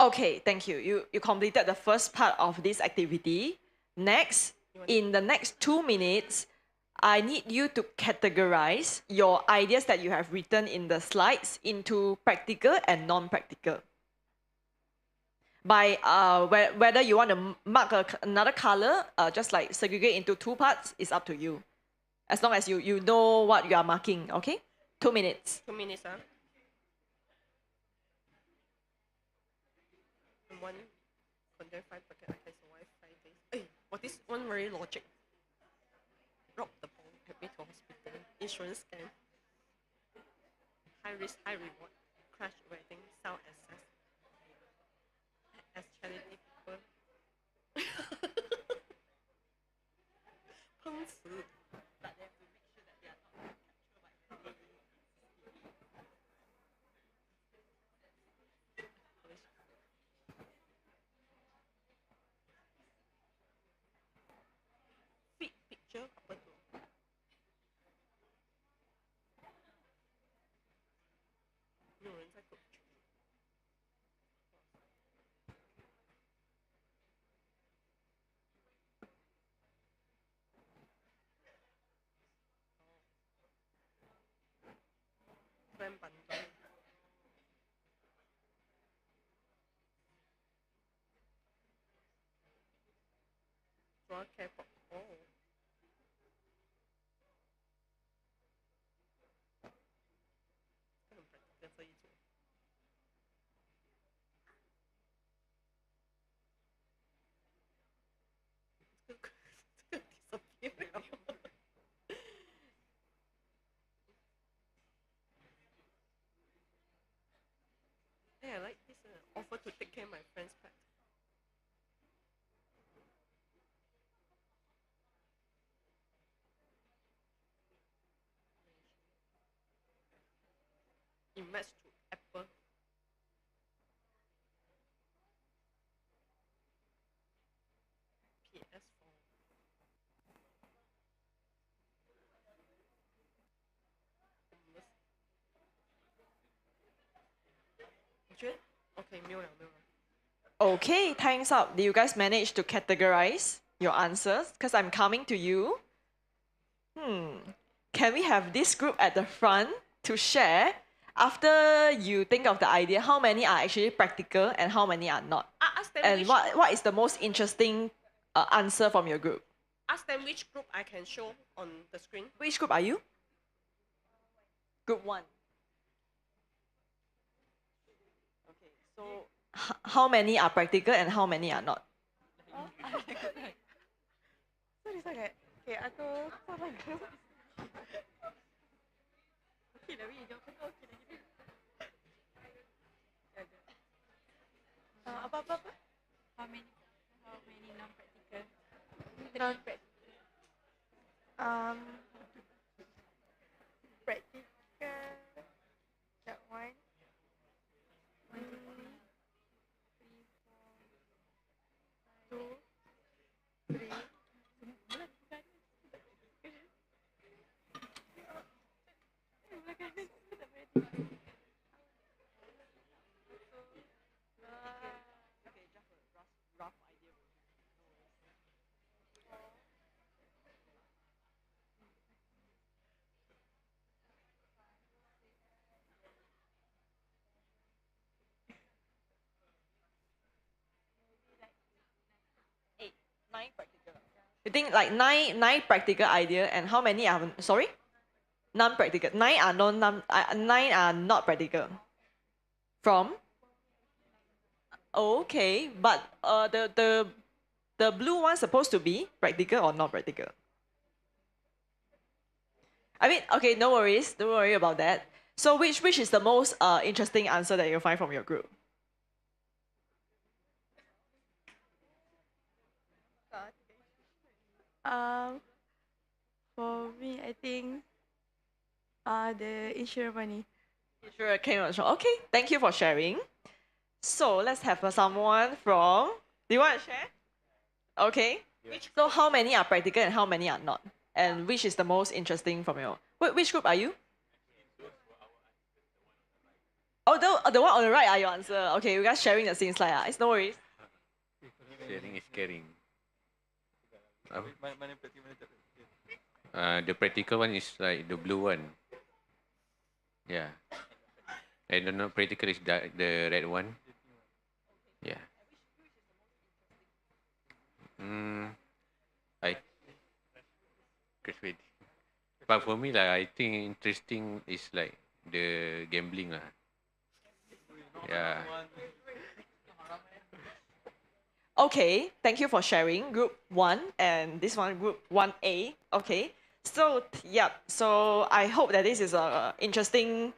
Speaker 8: Okay, thank you. You completed the first part of this activity. Next, in the next 2 minutes, I need you to categorize your ideas that you have written in the slides into practical and non-practical. By whether you want to mark another color, just like segregate into 2 parts, is up to you. As long as you know what you are marking, okay? 2 minutes.
Speaker 1: 2 minutes, huh? And 1 condemn 5 packet, I can survive 5 days. Hey, what this one very logic. Rob the ball, admit to hospital, insurance scam, high risk, high reward, crash wedding, sell assets, as charity people. 碰瓷. But they have to make sure that they are not captured by feed picture apa tu? 没有人在 group chat. Friend bundle. Draw K-pop. Oh. Kind of practical 这一组. Disappear 了. Hey, I like this offer to take care of my friend's pet. Invest to Apple. PS4. Homeless. 我觉得 OK 没有了。
Speaker 8: Okay, time's up. Did you guys manage to categorize your answers? Because I'm coming to you. Can we have this group at the front to share after you think of the idea, how many are actually practical and how many are not?
Speaker 1: Ask them
Speaker 8: And
Speaker 1: which
Speaker 8: what is the most interesting answer from your group?
Speaker 1: Ask them which group I can show on the screen.
Speaker 8: Which group are you? Group 1. Okay, so how many are practical and how many are not?
Speaker 1: Sorry, sorry. Okay, aku salah. Okay, dah weh, jawab kau okey dah gitu. Apa?
Speaker 9: How many non-practical? Non-practical. Um, practical. That one. Two, three.
Speaker 8: Nine practical. You think like nine practical idea and how many are sorry? Non-practical. Nine are not practical. From? Okay, but the blue one supposed to be practical or not practical? I mean, okay, no worries. Don't worry about that. So which is the most interesting answer that you'll find from your group?
Speaker 9: Um, for me, I think the insurance money.
Speaker 8: Sure, came on. Okay, thank you for sharing. So let's have someone from. Do you want to share? Okay. So how many are practical and how many are not? And which is the most interesting from your? Which group are you? Oh, the one on the right are your answer. Okay, you guys sharing the same slide. It's no worries.
Speaker 10: Sharing is caring. The practical one is like the blue one. Yeah. And the not practical is the red one. Yeah. I persuade. But for me, like I think interesting is like the gambling lah. Yeah.
Speaker 8: Okay, thank you for sharing group 1 and this one group 1A. Okay. So yeah, so I hope that this is a interesting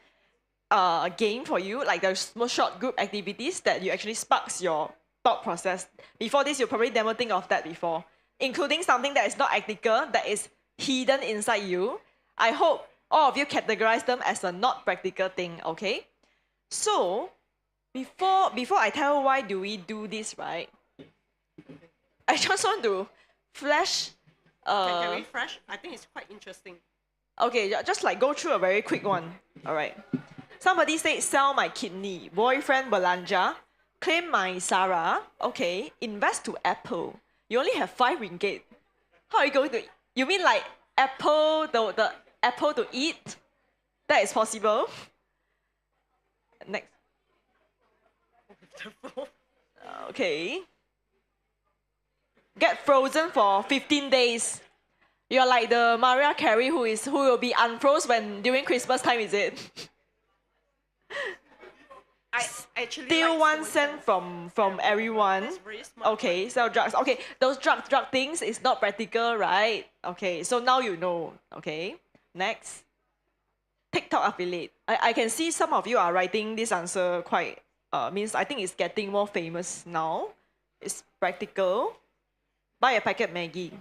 Speaker 8: game for you, like the small short group activities that you actually sparks your thought process. Before this, you probably never think of that before, including something that is not practical, that is hidden inside you. I hope all of you categorize them as a not practical thing, okay? So, before I tell you why do we do this, right? I just want to flash.
Speaker 1: Can we flash? I think it's quite interesting.
Speaker 8: Okay, just like go through a very quick one. All right. Somebody said, sell my kidney, boyfriend belanja, claim my Sarah, okay, invest to Apple. You only have 5 ringgit. How are you going to, you mean like Apple, the apple to eat? That is possible. Next. Okay. Get frozen for 15 days. You're like the Mariah Carey who will be unfroze when during Christmas time, is it?
Speaker 1: I actually
Speaker 8: Steal
Speaker 1: like
Speaker 8: 1 cent from everyone.
Speaker 1: That's very smart.
Speaker 8: Okay, sell drugs. Okay, those drug things is not practical, right? Okay, so now you know. Okay, next. TikTok affiliate. I can see some of you are writing this answer quite, means I think it's getting more famous now. It's practical. Buy a packet Maggie.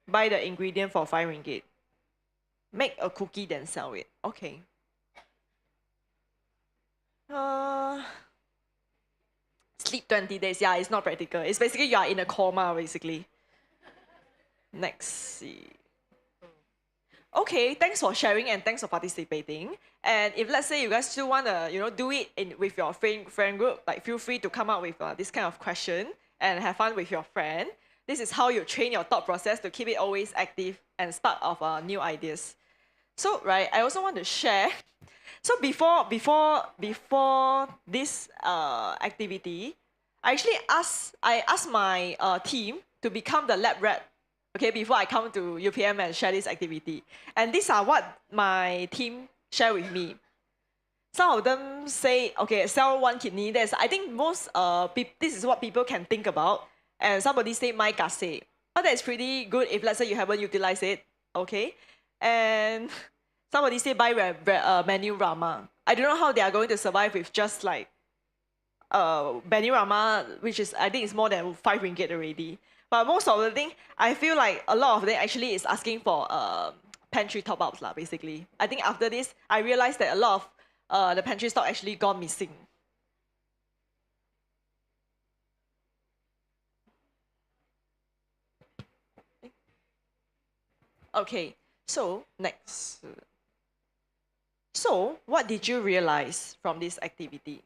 Speaker 8: Buy the ingredient for 5 ringgit. Make a cookie then sell it. Okay. Sleep 20 days. Yeah, it's not practical. It's basically you are in a coma, basically. Next, see. Okay, thanks for sharing and thanks for participating. And if let's say you guys still want to, do it with your friend group, like feel free to come up with this kind of question and have fun with your friend. This is how you train your thought process to keep it always active and spark of new ideas. So, right, I also want to share. So before this activity, I asked my team to become the lab rat. Okay, before I come to UPM and share this activity, and these are what my team share with me. Some of them say, okay, sell 1 kidney. I think most this is what people can think about. And somebody say my gase. Oh, that's pretty good if let's say you haven't utilized it. Okay, and somebody say buy menu Rama. I don't know how they are going to survive with just like menu Rama, which is I think it's more than 5 ringgit already. But most of the thing, I feel like a lot of them actually is asking for pantry top ups lah. Basically, I think after this, I realized that a lot of the pantry stock actually gone missing. Okay, so next. So, what did you realize from this activity?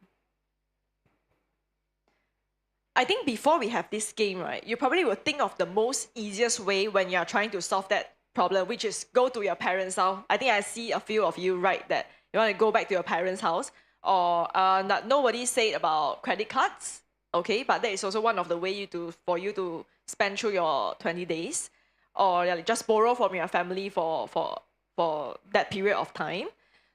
Speaker 8: I think before we have this game, right, you probably will think of the most easiest way when you're trying to solve that problem, which is go to your parents' house. I think I see a few of you write that you want to go back to your parents' house, or not, nobody said about credit cards, okay, but that is also one of the way for you to spend through your 20 days, or just borrow from your family for that period of time.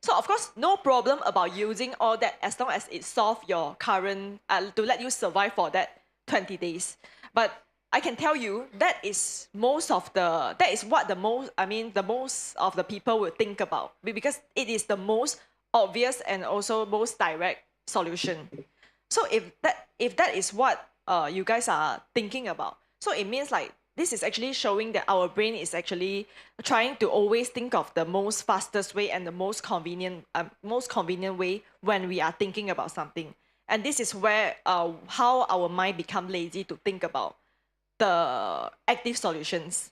Speaker 8: So of course, no problem about using all that as long as it solves your current, to let you survive for that 20 days. But I can tell you that is what the most of the people will think about, because it is the most obvious and also most direct solution. So if that is what you guys are thinking about, so it means like this is actually showing that our brain is actually trying to always think of the most fastest way and the most convenient way when we are thinking about something. And this is where how our mind become lazy to think about the active solutions.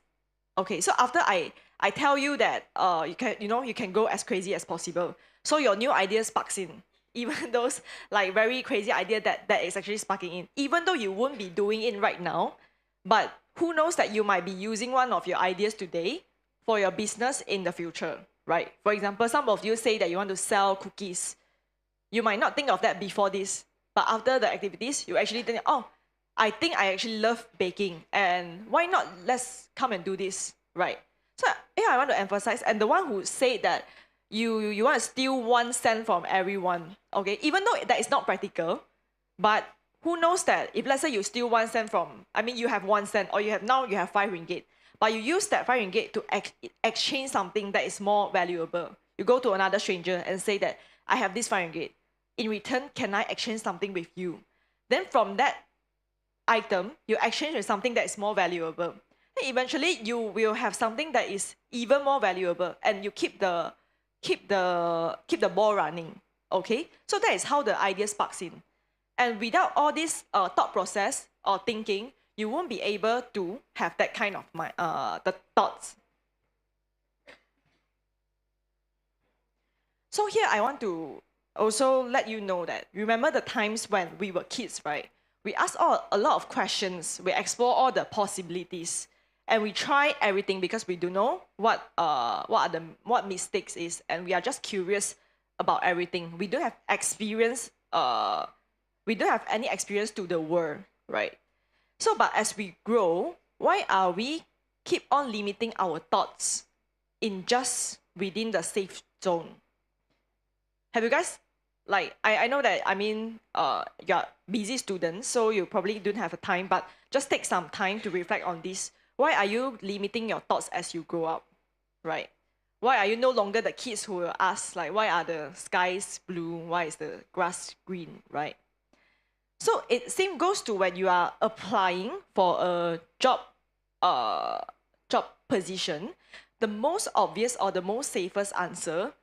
Speaker 8: Okay, so after I tell you that you can go as crazy as possible. So your new idea sparks in. Even those like very crazy idea that is actually sparking in. Even though you won't be doing it right now, but who knows that you might be using one of your ideas today for your business in the future, right? For example, some of you say that you want to sell cookies. You might not think of that before this, but after the activities, you actually think, oh, I think I actually love baking, and why not let's come and do this, right? So yeah, I want to emphasize, and the one who said that you want to steal 1 cent from everyone, okay, even though that is not practical, but who knows that if let's say you steal 1 cent from, you have 1 cent, or you have 5 ringgit, but you use that 5 ringgit to exchange something that is more valuable. You go to another stranger and say that I have this 5 ringgit. In return, can I exchange something with you? Then from that item, you exchange with something that is more valuable. Then eventually, you will have something that is even more valuable, and you keep the ball running. Okay, so that is how the idea sparks in. And without all this thought process or thinking, you won't be able to have that kind of the thoughts. So here I want to also let you know that remember the times when we were kids, right? We ask a lot of questions, we explore all the possibilities, and we try everything because we don't know what mistakes is, and we are just curious about everything. We don't have experience. We don't have any experience to the world, right? So, but as we grow, why are we keep on limiting our thoughts in just within the safe zone? Have you guys, like, I know that, you're busy students, so you probably don't have a time, but just take some time to reflect on this. Why are you limiting your thoughts as you grow up, right? Why are you no longer the kids who will ask, like, why are the skies blue? Why is the grass green, right? So it same goes to when you are applying for a job position. The most obvious or the most safest answer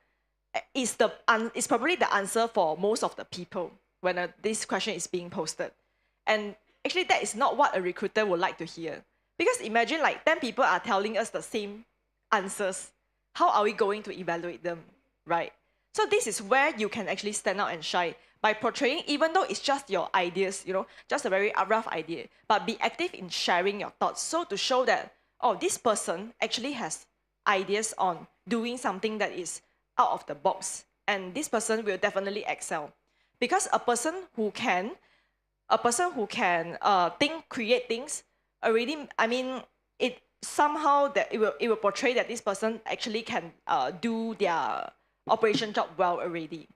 Speaker 8: is probably the answer for most of the people when this question is being posted. And actually, that is not what a recruiter would like to hear. Because imagine like 10 people are telling us the same answers. How are we going to evaluate them, right? So this is where you can actually stand out and shine by portraying, even though it's just your ideas, just a very rough idea, but be active in sharing your thoughts. So to show that, oh, this person actually has ideas on doing something that is out of the box, and this person will definitely excel. Because a person who can create things already, it somehow that it will portray that this person actually can do their operation job well already.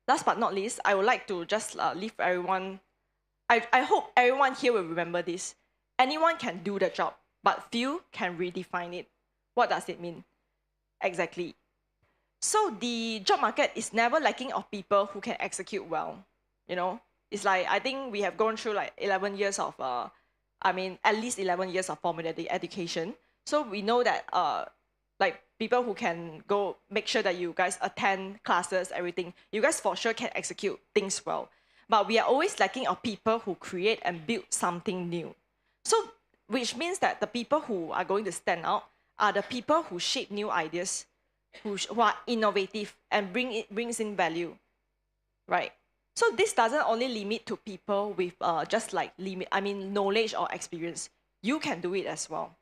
Speaker 8: Last but not least, I would like to just leave everyone. I hope everyone here will remember this. Anyone can do the job, but few can redefine it. What does it mean? Exactly. So the job market is never lacking of people who can execute well. It's like, I think we have gone through like 11 years of, at least 11 years of formal education. So we know that like people who can go make sure that you guys attend classes, everything, you guys for sure can execute things well. But we are always lacking of people who create and build something new. So, which means that the people who are going to stand out are the people who shape new ideas, who are innovative and brings in value, right? So this doesn't only limit to people with just like knowledge or experience. You can do it as well.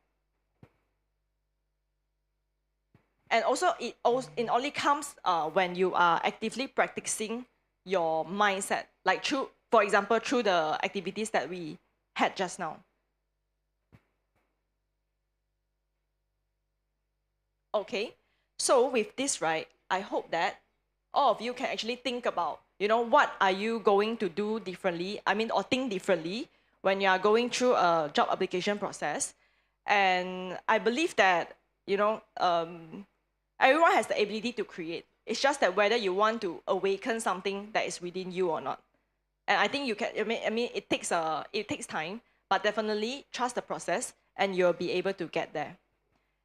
Speaker 8: And also, it only comes when you are actively practicing your mindset, like through, for example, through the activities that we had just now. Okay, so with this, right, I hope that all of you can actually think about, what are you going to do differently, or think differently when you are going through a job application process. And I believe that, everyone has the ability to create. It's just that whether you want to awaken something that is within you or not. And I think you can, it takes time, but definitely trust the process and you'll be able to get there.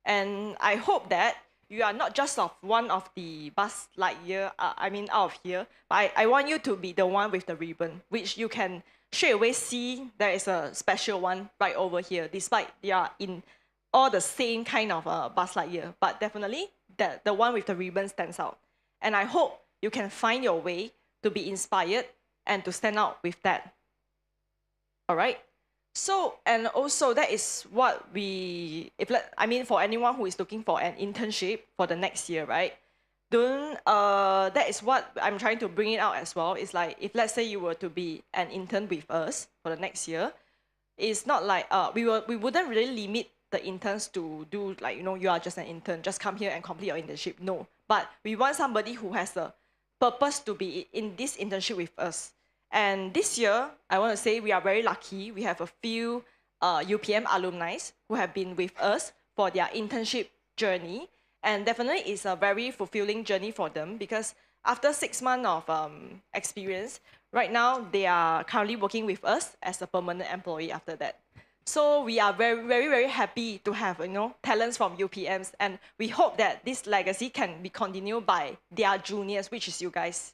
Speaker 8: And I hope that you are not just of one of the Buzz Lightyear, out of here, but I want you to be the one with the ribbon, which you can straight away see there is a special one right over here, despite they are in all the same kind of Buzz Lightyear. But definitely, the one with the ribbon stands out. And I hope you can find your way to be inspired and to stand out with that. All right? So, and also that is what for anyone who is looking for an internship for the next year, right? That is what I'm trying to bring it out as well. It's like, if let's say you were to be an intern with us for the next year, it's not like we wouldn't really limit the interns to do like, you are just an intern, just come here and complete your internship. No, but we want somebody who has the purpose to be in this internship with us. And this year, I want to say we are very lucky. We have a few UPM alumni who have been with us for their internship journey. And definitely it's a very fulfilling journey for them, because after 6 months of experience, right now they are currently working with us as a permanent employee after that. So we are very, very, very happy to have, talents from UPMs. And we hope that this legacy can be continued by their juniors, which is you guys.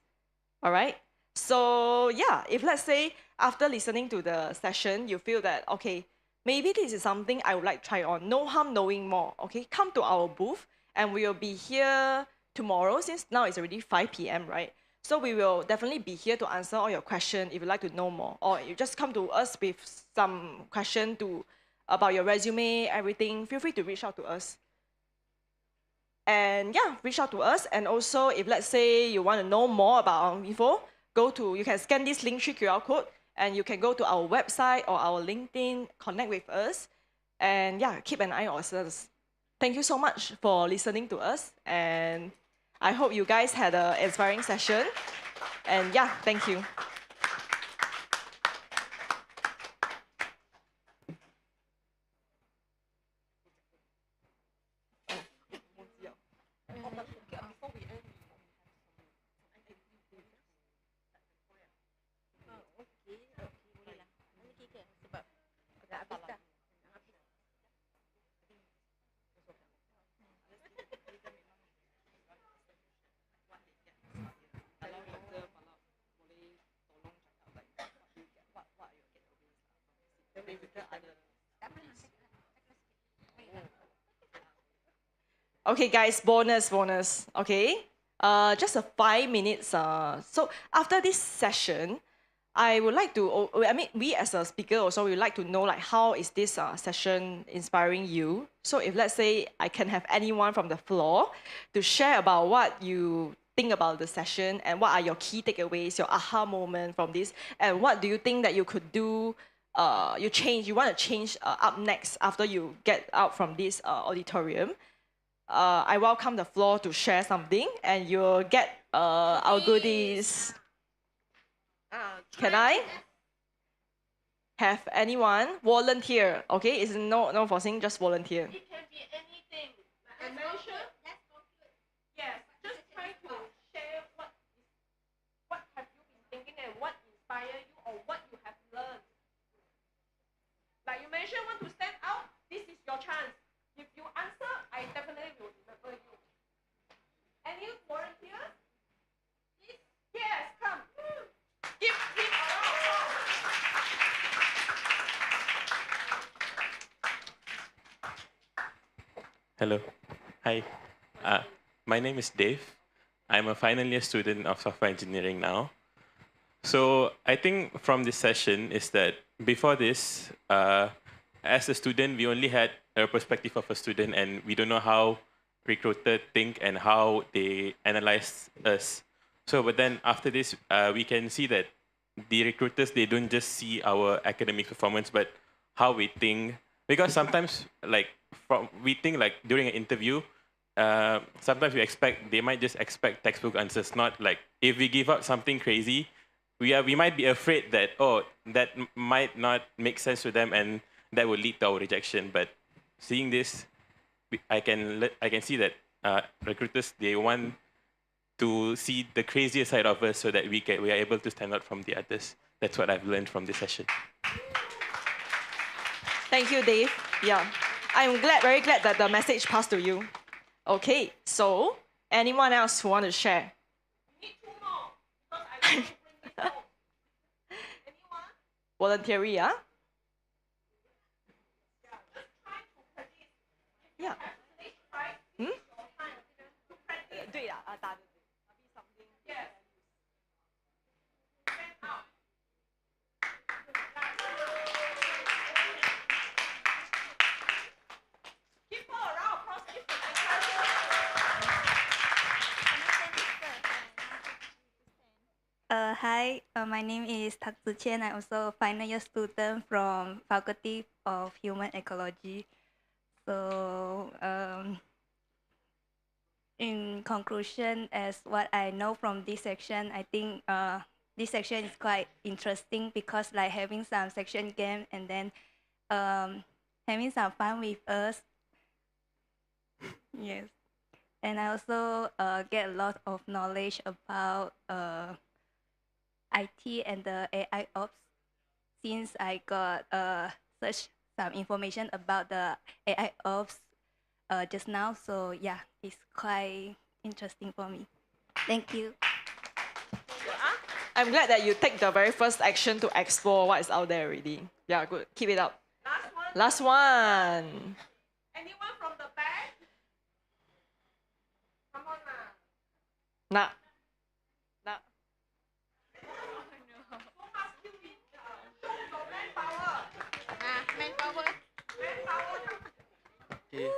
Speaker 8: All right? So yeah, if let's say after listening to the session, you feel that, okay, maybe this is something I would like to try on, no harm knowing more, okay? Come to our booth and we will be here tomorrow, since now it's already 5 p.m., right? So we will definitely be here to answer all your questions if you'd like to know more. Or you just come to us with some question about your resume, everything, feel free to reach out to us. And yeah, reach out to us. And also, if let's say you want to know more about our info, you can scan this Linktree QR code and you can go to our website or our LinkedIn, connect with us, and yeah, keep an eye on us. Thank you so much for listening to us, and I hope you guys had an inspiring session. And yeah, thank you. Okay, guys, bonus. Okay, just a 5 minutes. So after this session, I would like to. We as a speaker also we would like to know like how is this session inspiring you. So if let's say I can have anyone from the floor to share about what you think about the session and what are your key takeaways, your aha moment from this, and what do you think that you could do. You want to change up next after you get out from this auditorium. I welcome the floor to share something, and you'll get our goodies. Can I have anyone volunteer? Okay, it's no forcing, just volunteer.
Speaker 2: It can be anything.
Speaker 8: And mention. Yes, just try to share what have you been thinking and what inspired you
Speaker 4: Hello. Hi. Uh, my name is Dave. I'm a final year student of software engineering now. So I think from this session is that before this, as a student, we only had a perspective of a student and we don't know how recruiters think and how they analyze us. So, but then after this, we can see that the recruiters, they don't just see our academic performance, but how we think. Because sometimes, like, we think like during an interview, sometimes they might just expect textbook answers, not like if we give out something crazy, we might be afraid that that might not make sense to them and that will lead to our rejection. But seeing this, I can see that recruiters, they want to see the crazier side of us so that we are able to stand out from the others. That's what I've learned from this session.
Speaker 8: Thank you, Dave. Yeah, I'm very glad that the message passed to you. Okay, so anyone else who want to share? Voluntary, yeah? Yeah. 对啊，打的。
Speaker 11: Hi, my name is Tak Ziqian. I'm also a final year student from Faculty of Human Ecology. So, in conclusion, as what I know from this section, I think this section is quite interesting because like having some section game and then having some fun with us. Yes. And I also get a lot of knowledge about IT and the AI ops since I got search some information about the AI ops just now. So yeah, it's quite interesting for me. Thank you.
Speaker 8: I'm glad that you take the very first action to explore what is out there already. Yeah, good. Keep it up. Last one.
Speaker 1: Anyone from the back? Come on now.
Speaker 8: Nah. Nah.
Speaker 2: Manpower.
Speaker 12: Okay.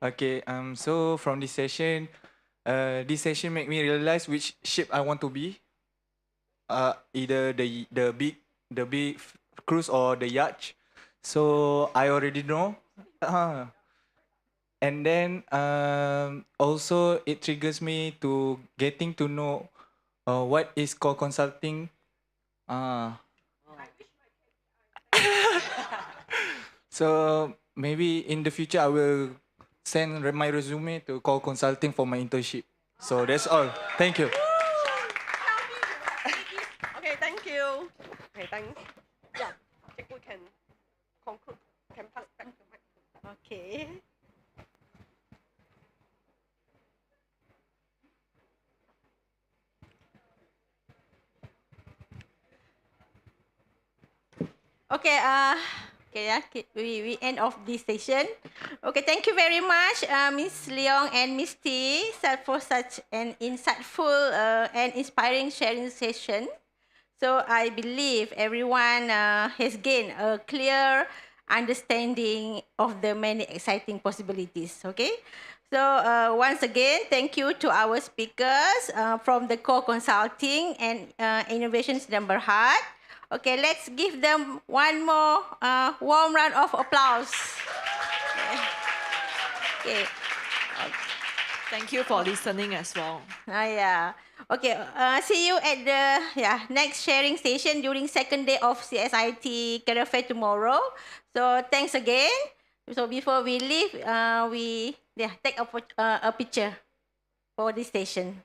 Speaker 12: Okay, so from this session make me realize which shape I want to be. Either the big cruise or the yacht. So I already know. And then also it triggers me to getting to know what is core consulting. So maybe in the future I will send my resume to core consulting for my internship. So that's all. Thank you.
Speaker 1: Okay, thank you. Okay, thanks. Yeah, Cikgu can conclude. Can pass back the mic.
Speaker 2: Okay. Okay, we end off this session. Okay, thank you very much, Miss Leong and Miss T, for such an insightful and inspiring sharing session. So I believe everyone has gained a clear understanding of the many exciting possibilities. Okay, so once again, thank you to our speakers from the Core Consulting and Innovations Number Berhad. Okay, let's give them one more warm round of applause. Okay.
Speaker 8: Thank you for listening as well.
Speaker 2: Yeah. Okay. See you at the next sharing session during second day of CSIT Career Fair tomorrow. So thanks again. So before we leave, we take a picture for this session.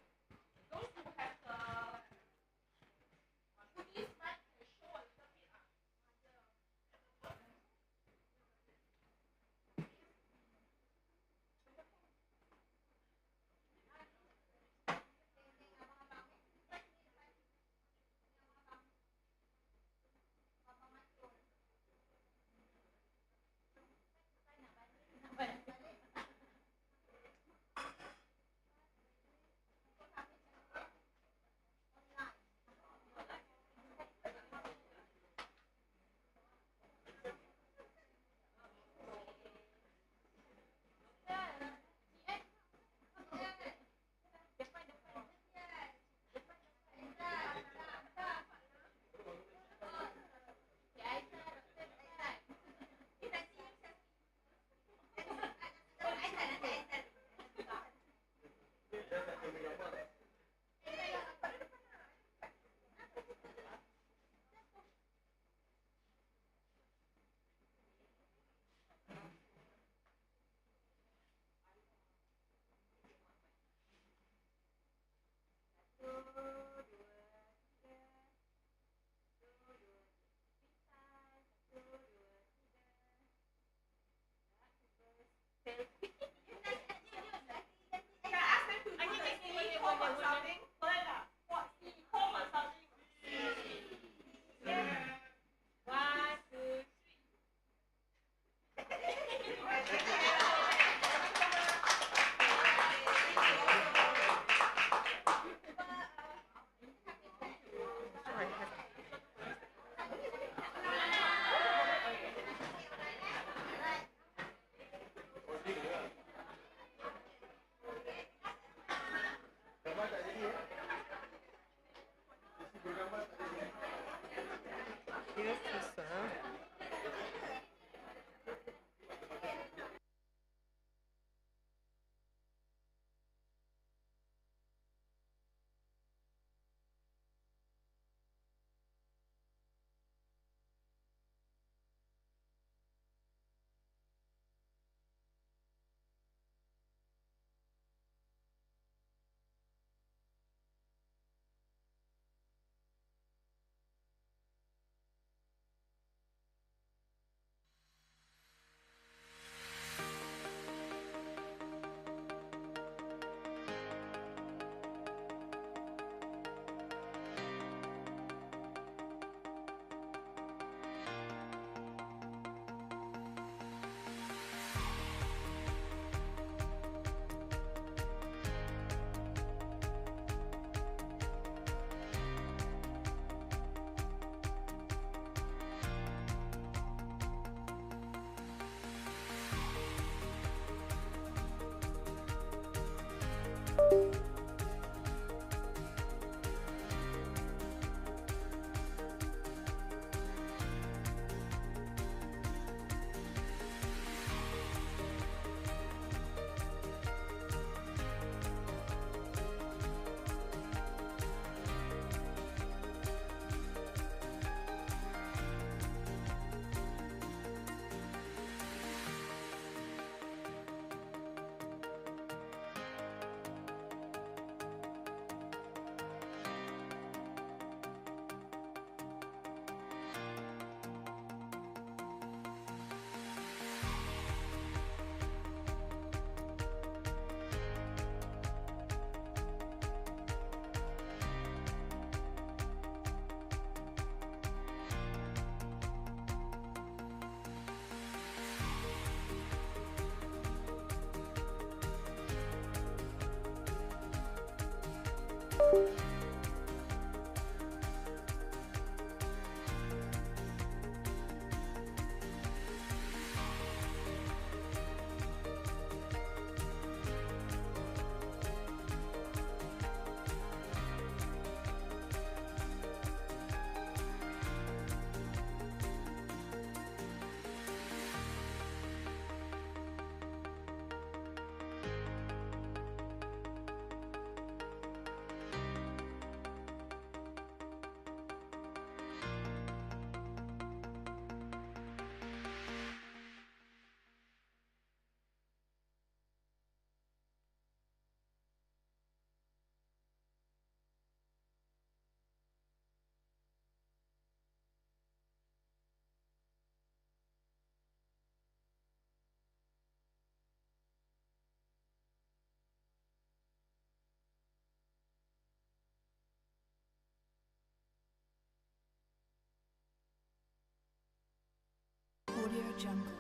Speaker 13: Audio Jungle.